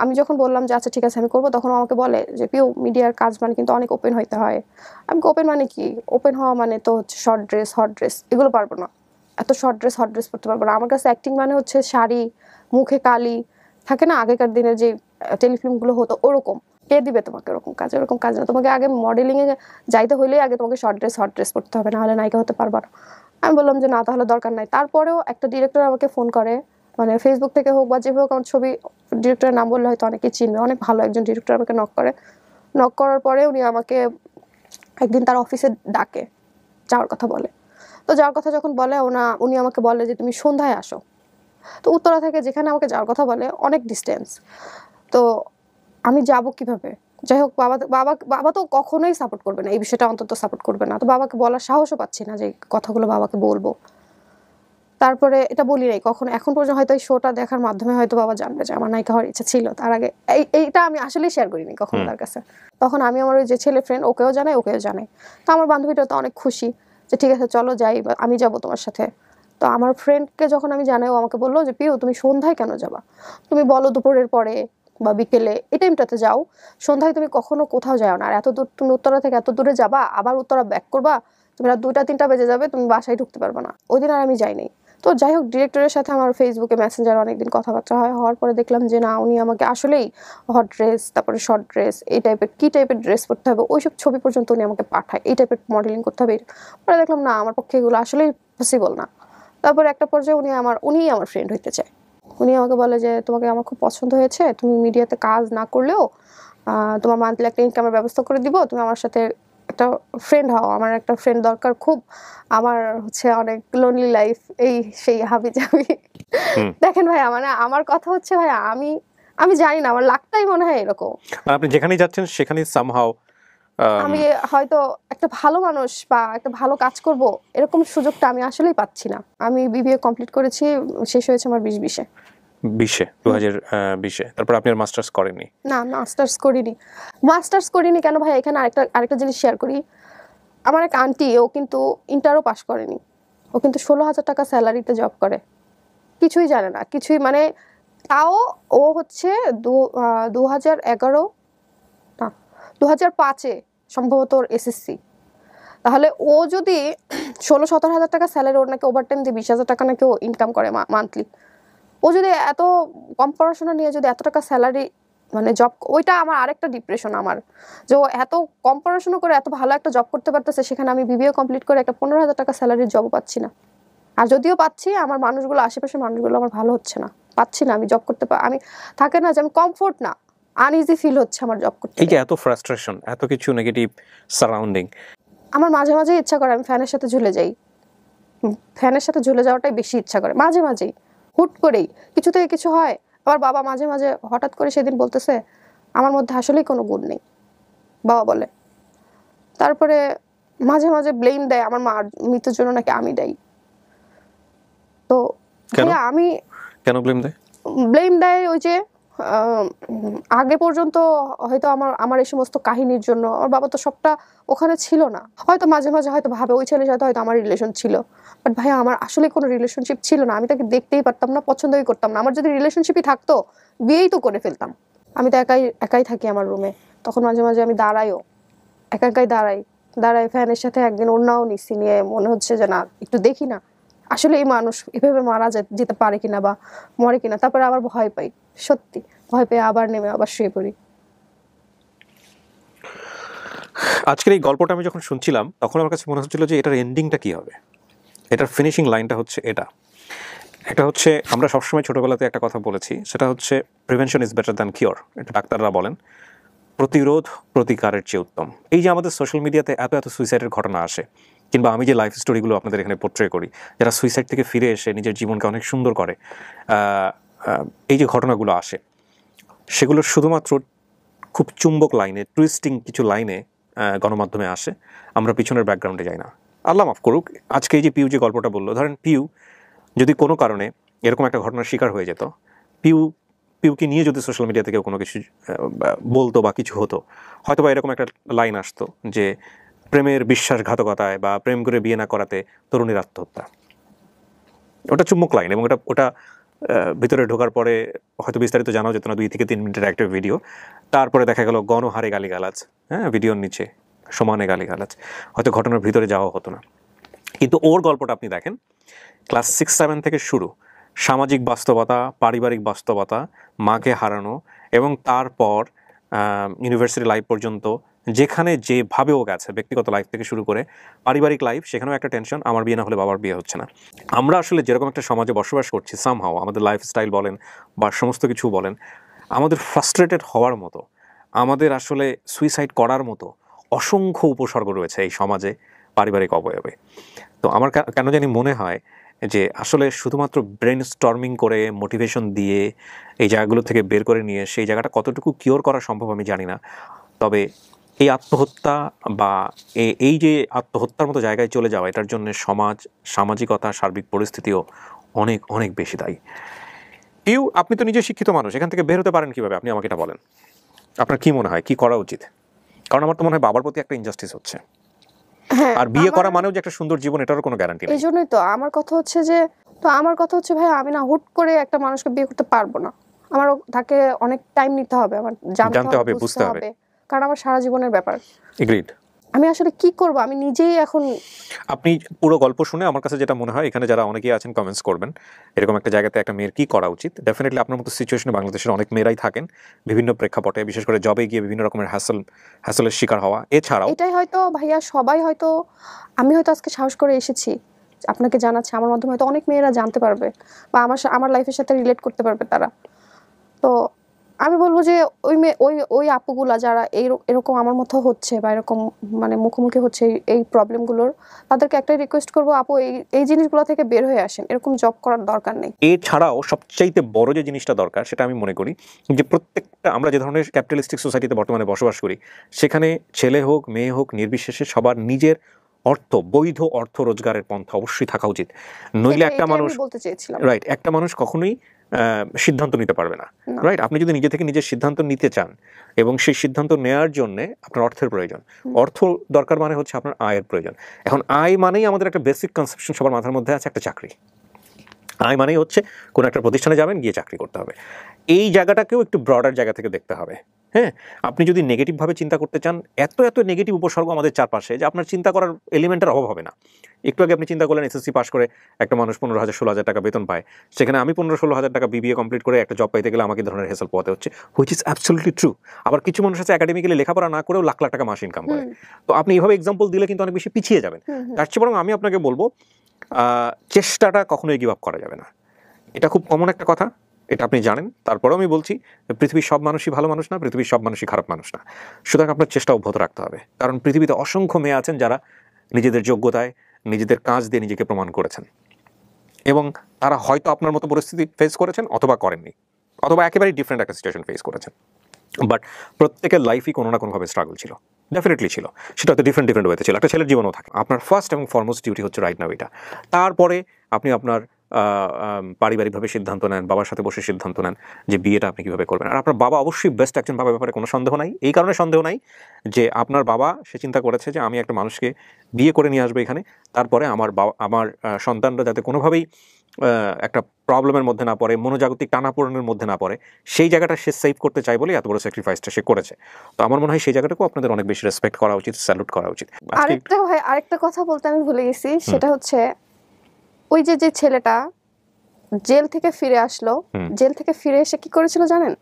আমি যখন বললাম যে আচ্ছা ঠিক আছে আমি করবো, তখন আমাকে বলে যে পিউ, মিডিয়ার কাজ মানে কিন্তু অনেক ওপেন হইতে হয়। আমি ওপেন মানে কি? ওপেন হওয়া মানে তো হচ্ছে শর্ট ড্রেস, হট ড্রেস, এগুলো পারবো না। এত শর্ট ড্রেস, হট ড্রেস পরতে পারবো না। আমার কাছে অ্যাক্টিং মানে হচ্ছে শাড়ি, মুখে কালি, থাকে না আগেকার দিনের যে টেলিফিল্মগুলো হতো, ওরকম। কে দিবে তোমাকে ওরকম কাজ? ওরকম কাজ না, তোমাকে আগে মডেলিংয়ে যাইতে হইলে আগে তোমাকে শর্ট ড্রেস, হট ড্রেস পরতে হবে, নাহলে নায়িকা হতে পারবা না। আমি বললাম যে না, তাহলে দরকার নাই। তারপরেও একটা ডিরেক্টর আমাকে ফোন করে, মানে ফেসবুক থেকে হোক বা যেভাবে হোক, আমার ছবি, ডিরেক্টরের নাম বললে হয়তো অনেকেই চিনবে, অনেক ভালো একজন ডিরেক্টর আমাকে নক করার পরে উনি আমাকে একদিন তার অফিসে ডাকে, যাওয়ার কথা বলে। তো যাওয়ার কথা যখন বলে, উনি আমাকে বলে যে তুমি সন্ধ্যায় আসো। তো উত্তরা থেকে যেখানে আমাকে যাওয়ার কথা বলে, অনেক ডিস্টেন্স। তো আমি যাব কিভাবে? যাই হোক, বাবা তো কখনোই সাপোর্ট করবে না, এই বিষয়টা অন্তত সাপোর্ট করবে না। তো বাবাকে বলার সাহসও পাচ্ছি না যে কথাগুলো বাবাকে বলবো। তারপরে এটা বলি নাই কখনো, এখন পর্যন্ত হয়তো এই শোটা দেখার মাধ্যমে হয়তো বাবা জানবে যে আমার নায়িকা হওয়ার ইচ্ছা ছিল। তার আগে এইটা আমি আসলেই শেয়ার করিনি কখনো তার কাছে। তখন আমি আমার ওই যে ছেলে ফ্রেন্ড, ওকেও জানাই। তো আমার বান্ধবীটা তো অনেক খুশি যে ঠিক আছে চলো যাই, আমি যাব তোমার সাথে। তো আমার ফ্রেন্ডকে যখন আমি জানাই, ও আমাকে বললো যে পিউ, তুমি সন্ধ্যায় কেন যাবা? তুমি বলো দুপুরের পরে বা বিকেলে, এই টাইমটাতে যাও। সন্ধ্যায় তুমি কখনো কোথাও যাও না। আর এত দূর, তুমি উত্তরা থেকে এত দূরে যাবা, আবার উত্তরা ব্যাক করবা, তুমি রাত 2টা-3টা বেজে যাবে, তুমি বাসায় ঢুকতে পারবে না। ওই দিন আর আমি যাইনি। তো যাই হোক, ডিরেক্টরের সাথে আমার ফেসবুকে মেসেঞ্জার অনেকদিন কথাবার্তা হওয়ার পরে দেখলাম যে না, উনি আমাকে আসলেই হট ড্রেস, তারপরে শর্ট ড্রেস, এই টাইপের কি টাইপের ড্রেস পরতে হবে ওইসব ছবি পর্যন্ত উনি আমাকে পাঠায়, এই টাইপের মডেলিং করতে হবে। পরে দেখলাম না, আমার পক্ষে এগুলো আসলেই পসিবল না। তারপরে একটা পর্যায়ে উনিই আমার ফ্রেন্ড হইতে চায়। উনি আমাকে বলে যে তোমাকে আমার খুব পছন্দ হয়েছে, তুমি মিডিয়াতে কাজ না করলেও তোমার মান্থলি একটা ইনকামের ব্যবস্থা করে দিব, তুমি আমার সাথে একটা ফ্রেন্ড হও। আমার একটা ফ্রেন্ড দরকার খুব, আমার হচ্ছে অনেক লোনলি লাইফ, এই সেই হাবি জাবি। দেখেন ভাই, মানে আমার কথা হচ্ছে ভাই, আমি জানি না, আমার লাগতাই মনে হয় এরকম। আপনি যেখানেই যাচ্ছেন সেখানেই সামহাউ আমি হয়তো একটা ভালো মানুষ বা একটা ভালো কাজ করব, এরকম সুযোগটা আমি আসলেই পাচ্ছি না। আমি বিবিএ কমপ্লিট করেছি, শেষ হয়েছে আমার 2020-এ। 2020-এ তারপর আপনি আর মাস্টার্স করেননি? না, মাস্টার্স করিনি কেন ভাই? এখানে আরেকটা জিনিস শেয়ার করি। আমার এক আন্টি, ও কিন্তু ইন্টারও পাস করেনি। ও কিন্তু 16,000 টাকা স্যালারিতে জব করে, কিছুই জানে না, কিছুই মানে। তাও ও হচ্ছে 2011 না 2005-এ সম্ভবত ওর এসএসসি। তাহলে ও যদি 16-17 হাজার টাকা স্যালারি, ওর নাকি ওভারটাইম দিয়ে 20,000 টাকা নাকি ও ইনকাম করে মান্থলি। ও যদি এত কম পড়াশোনা নিয়ে যদি এত টাকা স্যালারি মানে জব, ওইটা আমার আরেকটা ডিপ্রেশন আমার, যে ও এত কম পড়াশোনা করে এত ভালো একটা জব করতে পারতেছে, সেখানে আমি বিবিএ কমপ্লিট করে একটা 15,000 টাকা স্যালারির জবও পাচ্ছি না। আর যদিও পাচ্ছি, আমার মানুষগুলো, আশেপাশের মানুষগুলো আমার ভালো হচ্ছে না, পাচ্ছি না আমি জব করতে আমি থাকে না যে আমি কমফোর্ট না, আনইজি ফিল হচ্ছে আমার জব করতে। এই যে এত ফ্রাস্ট্রেশন, এত কিছু নেগেটিভ সারাউন্ডিং, আমার মাঝে মাঝে ইচ্ছা করে আমি ফ্যানের সাথে ঝুলে যাই। ফ্যানের সাথে ঝুলে যাওয়াটাই বেশি ইচ্ছা করে মাঝে মাঝেই, হুট করেই কিছু থেকে কিছু হয়। আবার বাবা মাঝে মাঝে হঠাৎ করে সেদিন বলতেছে আমার মধ্যে আসলেই কোনো গুণ নেই, বাবা বলে। তারপরে মাঝে মাঝে ব্লেম দেয় আমার মার মৃত্যুর জন্য নাকি আমি দেই। তো আমি কেন ব্লেম দেয় ওই যে আগে পর্যন্ত হয়তো আমার এই সমস্ত কাহিনীর জন্য আমার বাবা তো সবটা ওখানে ছিল না, হয়তো মাঝে মাঝে হয়তো ভাবে ওই ছেলের সাথে হয়তো আমার রিলেশন ছিল, বাট ভাইয়া আমার আসলে কোনো রিলেশনশিপ ছিল না, আমি তাকে দেখতেই পারতাম না, পছন্দই করতাম না। আমার যদি রিলেশনশিপই থাকতো বিয়েই তো করে ফেলতাম। আমি তো একাই থাকি আমার রুমে, তখন মাঝে মাঝে আমি দাঁড়াইও, একাই দাঁড়াই ফ্যানের সাথে একদিন ওড়নাও নিচ্ছি, নিয়ে মনে হচ্ছে যে না একটু দেখি না আসলে এই মানুষ এভাবে মারা যেতে পারে কিনা বা মরে কিনা। তারপরে আবার ভয় পাই, সত্যি ভয় পেয়ে আবার নেমে আবার শুয়ে পড়ি। আজকের এই গল্পটা আমি যখন শুনছিলাম তখন আমার কাছে মনে হচ্ছিল যে এটার এন্ডিংটা কি হবে, এটার ফিনিশিং লাইনটা হচ্ছে এটা হচ্ছে আমরা সবসময় ছোটবেলাতে একটা কথা বলেছি, সেটা হচ্ছে prevention is better than cure. এটা ডাক্তাররা বলেন, প্রতিরোধ প্রতিকারের চেয়ে উত্তম। এই যে আমাদের সোশ্যাল মিডিয়াতে এত সুইসাইডের ঘটনা আসে, কিংবা আমি যে লাইফ স্টোরিগুলো আপনাদের এখানে পোট্রে করি, যারা সুইসাইড থেকে ফিরে এসে নিজের জীবনকে অনেক সুন্দর করে, এই যে ঘটনাগুলো আসে, সেগুলো শুধুমাত্র খুব চুম্বক লাইনে, টুইস্টিং কিছু লাইনে গণমাধ্যমে আসে, আমরা পিছনের ব্যাকগ্রাউন্ডে যাই না। আল্লাহ মাফ করুক, আজকে এই যে পিউ যে গল্পটা বললো, ধরেন পিউ যদি কোনো কারণে এরকম একটা ঘটনার শিকার হয়ে যেত, পিউকে নিয়ে যদি সোশ্যাল মিডিয়া থেকে কোনো কিছু বলতো বা কিছু হতো, হয়তো বা এরকম একটা লাইন আসতো যে প্রেমের বিশ্বাসঘাতকতায় বা প্রেম করে বিয়ে না করাতে তরুণীর আত্মহত্যা। ওটা চুম্বক লাইন, এবং ওটা ভিতরে ঢোকার পরে হয়তো বিস্তারিত জানাও যেত না, 2 থেকে 3 মিনিটের একটা ভিডিও, তারপরে দেখা গেল গণহারে গালিগালাজ, হ্যাঁ, ভিডিওর নিচে সমানে গালিগালাজ, হয়তো ঘটনার ভিতরে যাওয়া হতো না। কিন্তু ওর গল্পটা আপনি দেখেন, ক্লাস 6-7 থেকে শুরু, সামাজিক বাস্তবতা, পারিবারিক বাস্তবতা, মাকে হারানো, এবং তারপর ইউনিভার্সিটি লাইফ পর্যন্ত যেখানে যেভাবে ও গেছে, ব্যক্তিগত লাইফ থেকে শুরু করে পারিবারিক লাইফ, সেখানেও একটা টেনশন, আমার বিয়ে না হলে বাবার বিয়ে হচ্ছে না। আমরা আসলে যেরকম একটা সমাজে বসবাস করছি, সামহাও আমাদের লাইফস্টাইল বলেন বা সমস্ত কিছু বলেন, আমাদের ফ্রাস্ট্রেটেড হওয়ার মতো, আমাদের আসলে সুইসাইড করার মতো অসংখ্য উপসর্গ রয়েছে এই সমাজে, পারিবারিক অবয়বে। তো আমার কেন জানি মনে হয় যে আসলে শুধুমাত্র ব্রেন স্টর্মিং করে, মোটিভেশন দিয়ে এই জায়গাগুলো থেকে বের করে নিয়ে সেই জায়গাটা কতটুকু কিওর করা সম্ভব আমি জানি না। তবে এই আত্মহত্যা বা এই যে আত্মহত্যার মতো জায়গায় চলে যাওয়া, এটার জন্য সমাজ, সামাজিকতা, সার্বিক পরিস্থিতিও অনেক অনেক বেশি দায়ী। আপনি তো নিজে শিক্ষিত মানুষ, এখান থেকে বের হতে পারেন কিভাবে, আপনি আমাকে এটা বলেন। আপনার কি মনে হয় কি করা উচিত? কারণ আমার তো মনে হয় বাবার প্রতি একটা ইনজাস্টিস হচ্ছে, আর বিয়ে করা মানেও যে একটা সুন্দর জীবন, এটারও কোনো গ্যারান্টি নেই। এই জন্যই তো আমার কথা হচ্ছে ভাই, আমি না হুট করে একটা মানুষকে বিয়ে করতে পারবো না। আমার তাকে অনেক টাইম নিতে হবে, আমার জানতে হবে, বুঝতে হবে, কারণ আমার সারা জীবনের ব্যাপার। এগ্রিড। আমি আসলে কি করব, আমি নিজেই এখন। আপনি পুরো গল্প শুনে আমার কাছে যেটা মনে হয়, এখানে যারা অনেকেই আছেন কমেন্টস করবেন, এরকম একটা জায়গাতে একটা মেয়ের কি করা উচিত। ডেফিনেটলি আপনার মতো সিচুয়েশনে বাংলাদেশের অনেক মেয়েরাই থাকেন, বিভিন্ন প্রেক্ষাপটে, বিশেষ করে জবে গিয়ে বিভিন্ন রকমের হ্যাসেলের শিকার হওয়া। এছাড়াও এটাই হয়তো ভাইয়া সবাই হয়তো, আমি হয়তো আজকে সাহস করে এসেছি আপনাকে জানাচ্ছি, আমার মাধ্যমে হয়তো অনেক মেয়েরা জানতে পারবে বা আমার লাইফের সাথে রিলেট করতে পারবে তারা। তো আমি বলবো যে ওই আপুগুলা যারা এরকম আমার মতো হচ্ছে বা এরকম মানে মুখোমুখি হচ্ছে এই প্রবলেমগুলোর, তাদেরকে একটাই রিকোয়েস্ট করবো, আপু এই জিনিসগুলো থেকে বের হয়ে আসেন, এরকম জব করার দরকার নেই। এছাড়াও সবচাইতে বড় যে জিনিসটা দরকার, সেটা আমি মনে করি যে প্রত্যেকটা, আমরা যে ধরনের ক্যাপিটালিস্টিক সোসাইটিতে বর্তমানে বসবাস করি, সেখানে ছেলে হোক মেয়ে হোক নির্বিশেষে সবার নিজের বৈধ অর্থ রোজগারের পন্থা অবশ্যই থাকা উচিত। নইলে একটা মানুষ, বলতে চেয়েছিলাম, রাইট, একটা মানুষ কখনোই সিদ্ধান্ত নিতে পারবে না, না। রাইট? আপনি যদি নিজে থেকে নিজের সিদ্ধান্ত নিতে চান এবং সেই সিদ্ধান্ত নেওয়ার জন্য আপনার অর্থের প্রয়োজন, অর্থ দরকার মানে হচ্ছে আপনার আয়ের প্রয়োজন। এখন আয় মানেই আমাদের একটা বেসিক কনসেপশন সবার মাথার মধ্যে আছে, একটা চাকরি। আয় মানেই হচ্ছে কোনো একটা প্রতিষ্ঠানে যাবেন, গিয়ে চাকরি করতে হবে। এই জায়গাটাকেও একটু ব্রডার জায়গা থেকে দেখতে হবে। হ্যাঁ, আপনি যদি নেগেটিভভাবে চিন্তা করতে চান, এত এত নেগেটিভ উপসর্গ আমাদের চারপাশে যে আপনার চিন্তা করার এলিমেন্টের অভাব হবে না। একটু আগে আপনি চিন্তা করলেন এসএসসি পাস করে একটা মানুষ 15,000-16,000 টাকা বেতন পায়, সেখানে আমি 15-16,000 টাকা বিবিএ কমপ্লিট করে একটা জব পাইতে গেলে আমাকে এই ধরনের হেসেল পোহাতে হচ্ছে, হুইচ ইজ অ্যাবসলিউটলি ট্রু। আবার কিছু মানুষ আছে একাডেমিক্যালি লেখাপড়া না করেও লাখ লাখ টাকা মাস ইনকাম করে। তো আপনি এইভাবে এক্সাম্পল দিলে কিন্তু অনেক বেশি পিছিয়ে যাবেন। তার চেয়ে বরং আমি আপনাকে বলবো চেষ্টাটা কখনোই গিভ আপ করা যাবে না। এটা খুব কমন একটা কথা, এটা আপনি জানেন। তারপরেও আমি বলছি, পৃথিবীর সব মানুষই ভালো মানুষ না, পৃথিবীর সব মানুষই খারাপ মানুষ না। সুতরাং আপনার চেষ্টা অব্যাহত রাখতে হবে, কারণ পৃথিবীতে অসংখ্য মেয়ে আছেন যারা নিজেদের যোগ্যতায়, নিজেদের কাজ দিয়ে নিজেকে প্রমাণ করেছেন, এবং তারা হয়তো আপনার মতো পরিস্থিতি ফেস করেছেন অথবা করেননি, অথবা একেবারেই ডিফারেন্ট একটা সিচুয়েশন ফেস করেছেন। বাট প্রত্যেকের লাইফই কোনো না কোনোভাবে স্ট্রাগল ছিল, ডেফিনেটলি ছিল। সেটা হয়তো ডিফারেন্ট ডিফারেন্ট ওয়েতে ছিল, একটা ছেলের জীবনও থাকে। আপনার ফার্স্ট এবং ফরমোস্ট ডিউটি হচ্ছে রাইট নাও এটা। তারপরে আপনি আপনার পারিবারিকভাবে সিদ্ধান্ত নেন, বাবার সাথে বসে সিদ্ধান্ত নেন যে বিয়েটা আপনি কীভাবে করবেন। আর আপনার বাবা অবশ্যই বেস্ট একজন বাবার ব্যাপারে কোনো সন্দেহ নাই। এই কারণে সন্দেহ নাই যে আপনার বাবা সে চিন্তা করেছে যে আমি একটা মানুষকে বিয়ে করে নিয়ে আসবো এখানে, তারপরে আমার সন্তানরা যাতে কোনোভাবেই একটা প্রবলেমের মধ্যে না পড়ে, মনোজাগতিক টানাপোড়েনের মধ্যে না পড়ে, সেই জায়গাটা সে সেভ করতে চায় বলেই এত বড় স্যাক্রিফাইসটা সে করেছে। তো আমার মনে হয় সেই জায়গাটাকেও আপনাদের অনেক বেশি রেসপেক্ট করা উচিত, স্যালুট করা উচিত। আরেকটা কথা বলতে আমি ভুলে গেছি, সেটা হচ্ছে ওই যে ছেলেটা জেল থেকে ফিরে আসলো, জেল থেকে ফিরে এসে কি করেছিল জানেন?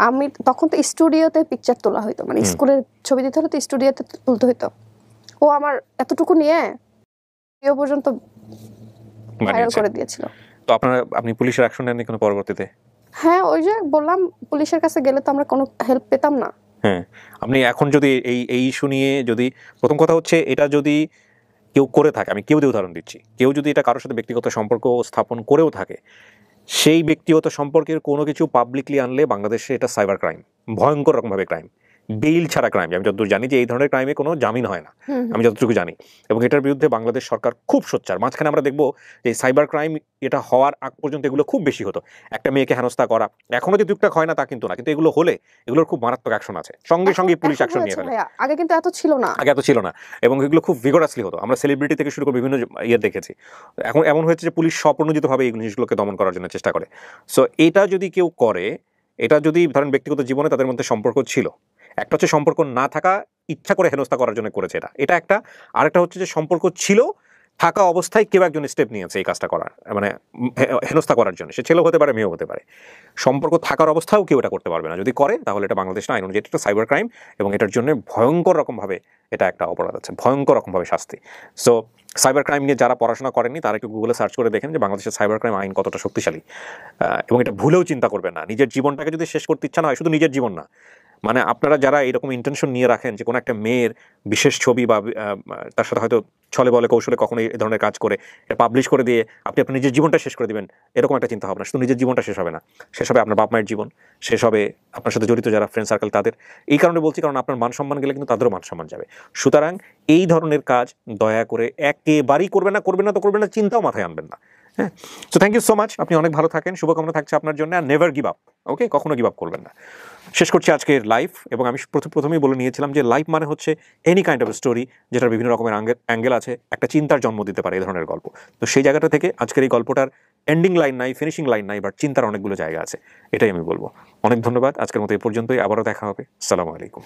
আমি তখন তো স্টুডিওতে পিকচার তোলা হইতো, মানে স্কুলের ছবি দিতে হলে তো স্টুডিওতে তুলতে হইতো। ও আমার এতটুকু নিয়ে পর্যন্ত ভাইরাল করে দিয়েছিল। তো আপনি পুলিশের অ্যাকশন নেননি কোনো পরবর্তীতে? হ্যাঁ, ওই যে বললাম, পুলিশের কাছে গেলে তো আমরা কোনো হেল্প পেতাম না। হ্যাঁ, আপনি এখন যদি এই ইস্যু নিয়ে, যদি প্রথম কথা হচ্ছে এটা যদি কেউ করে থাকে, আমি কেউ দিয়ে উদাহরণ দিচ্ছি, কেউ যদি এটা কারোর সাথে ব্যক্তিগত সম্পর্ক স্থাপন করেও থাকে, সেই ব্যক্তিগত সম্পর্কের কোনো কিছু পাবলিকলি আনলে বাংলাদেশে এটা সাইবার ক্রাইম, ভয়ঙ্কর রকমভাবে ক্রাইম, বেইল ছাড়া ক্রাইম। আমি যতদূর জানি যে এই ধরনের ক্রাইমে কোনো জামিন হয় না, আমি যতটুকু জানি, এবং এটার বিরুদ্ধে বাংলাদেশ সরকার খুব সোচ্চার। মাঝখানে আমরা দেখবো যে সাইবার ক্রাইম এটা হওয়ার আগ পর্যন্ত এগুলো খুব বেশি হতো, একটা মেয়েকে হেনস্থা করা, এখনো যে টুকটাক হয় না তা কিন্তু না, কিন্তু এগুলো হলে এগুলোর খুব মারাত্মক অ্যাকশন আছে, সঙ্গে সঙ্গে পুলিশ অ্যাকশন নিয়ে ফেলে। আগে কিন্তু এত ছিল না, আগে এত ছিল না, এবং এগুলো খুব ভিগোরাসলি হতো। আমরা সেলিব্রিটি থেকে শুরু করে বিভিন্ন ইয়ে দেখেছি। এখন এমন হয়েছে যে পুলিশ স্বপ্রণোদিতভাবে এই জিনিসগুলোকে দমন করার জন্য চেষ্টা করে। সো এটা যদি কেউ করে, এটা যদি ধরেন ব্যক্তিগত জীবনে তাদের মধ্যে সম্পর্ক ছিল, একটা হচ্ছে সম্পর্ক না থাকা, ইচ্ছা করে হেনস্থা করার জন্য করেছে এটা একটা। আরেকটা হচ্ছে যে সম্পর্ক ছিল, থাকা অবস্থায় কেউ একজন স্টেপ নিয়েছে এই কাজটা করার, মানে হেনস্থা করার জন্য। সে ছেলেও হতে পারে, মেয়েও হতে পারে। সম্পর্ক থাকার অবস্থাও কেউ এটা করতে পারবে না। যদি করে তাহলে এটা বাংলাদেশ না, আইন অনুযায়ী এটা সাইবার ক্রাইম, এবং এটার জন্য ভয়ঙ্কর রকমভাবে এটা একটা অপরাধ আছে, ভয়ঙ্কর রকমভাবে শাস্তি। সো সাইবার ক্রাইম নিয়ে যারা পড়াশোনা করেননি তারা একটু গুগলে সার্চ করে দেখেন যে বাংলাদেশের সাইবার ক্রাইম আইন কতটা শক্তিশালী, এবং এটা ভুলেও চিন্তা করবেন না। নিজের জীবনটাকে যদি শেষ করতে ইচ্ছা না হয়, শুধু নিজের জীবন না, মানে আপনারা যারা এরকম ইন্টেনশন নিয়ে রাখেন যে কোনো একটা মেয়ের বিশেষ ছবি বা তার সাথে হয়তো ছলে বলে কৌশলে কখনো এই ধরনের কাজ করে এটা পাবলিশ করে দিয়ে আপনি আপনার নিজের জীবনটা শেষ করে দিবেন, এরকম একটা চিন্তা ভাবনা, শুধু নিজের জীবনটা শেষ হবে না, শেষ হবে আপনার বাপ মায়ের জীবন, শেষ হবে আপনার সাথে জড়িত যারা ফ্রেন্ড সার্কেল তাদের। এই কারণে বলছি, কারণ আপনার মান সম্মান গেলে কিন্তু তাদেরও মান সম্মান যাবে। সুতরাং এই ধরনের কাজ দয়া করে একেবারেই করবেন না, তো করবেন না, চিন্তাও মাথায় আনবেন না। হ্যাঁ, so thank you so much, আপনি অনেক ভালো থাকেন, শুভকামনা থাকছে আপনার জন্য। আর নেভার গিভ আপ, ওকে, কখনো গিভ আপ করবেন না। শেষ করছি আজকের লাইভ, এবং আমি প্রথমেই বলে নিয়েছিলাম যে লাইভ মানে হচ্ছে এনি কাইন্ড অফ স্টোরি যেটার বিভিন্ন রকমের অ্যাঙ্গেল আছে, একটা চিন্তার জন্ম দিতে পারে এই ধরনের গল্প। তো সেই জায়গাটা থেকে আজকের এই গল্পটার এন্ডিং লাইন নাই, ফিনিশিং লাইন নাই, বাট চিন্তার অনেকগুলো জায়গা আছে, এটাই আমি বলবো। অনেক ধন্যবাদ, আজকের মতো এই পর্যন্তই, আবারও দেখা হবে। আসসালামু আলাইকুম।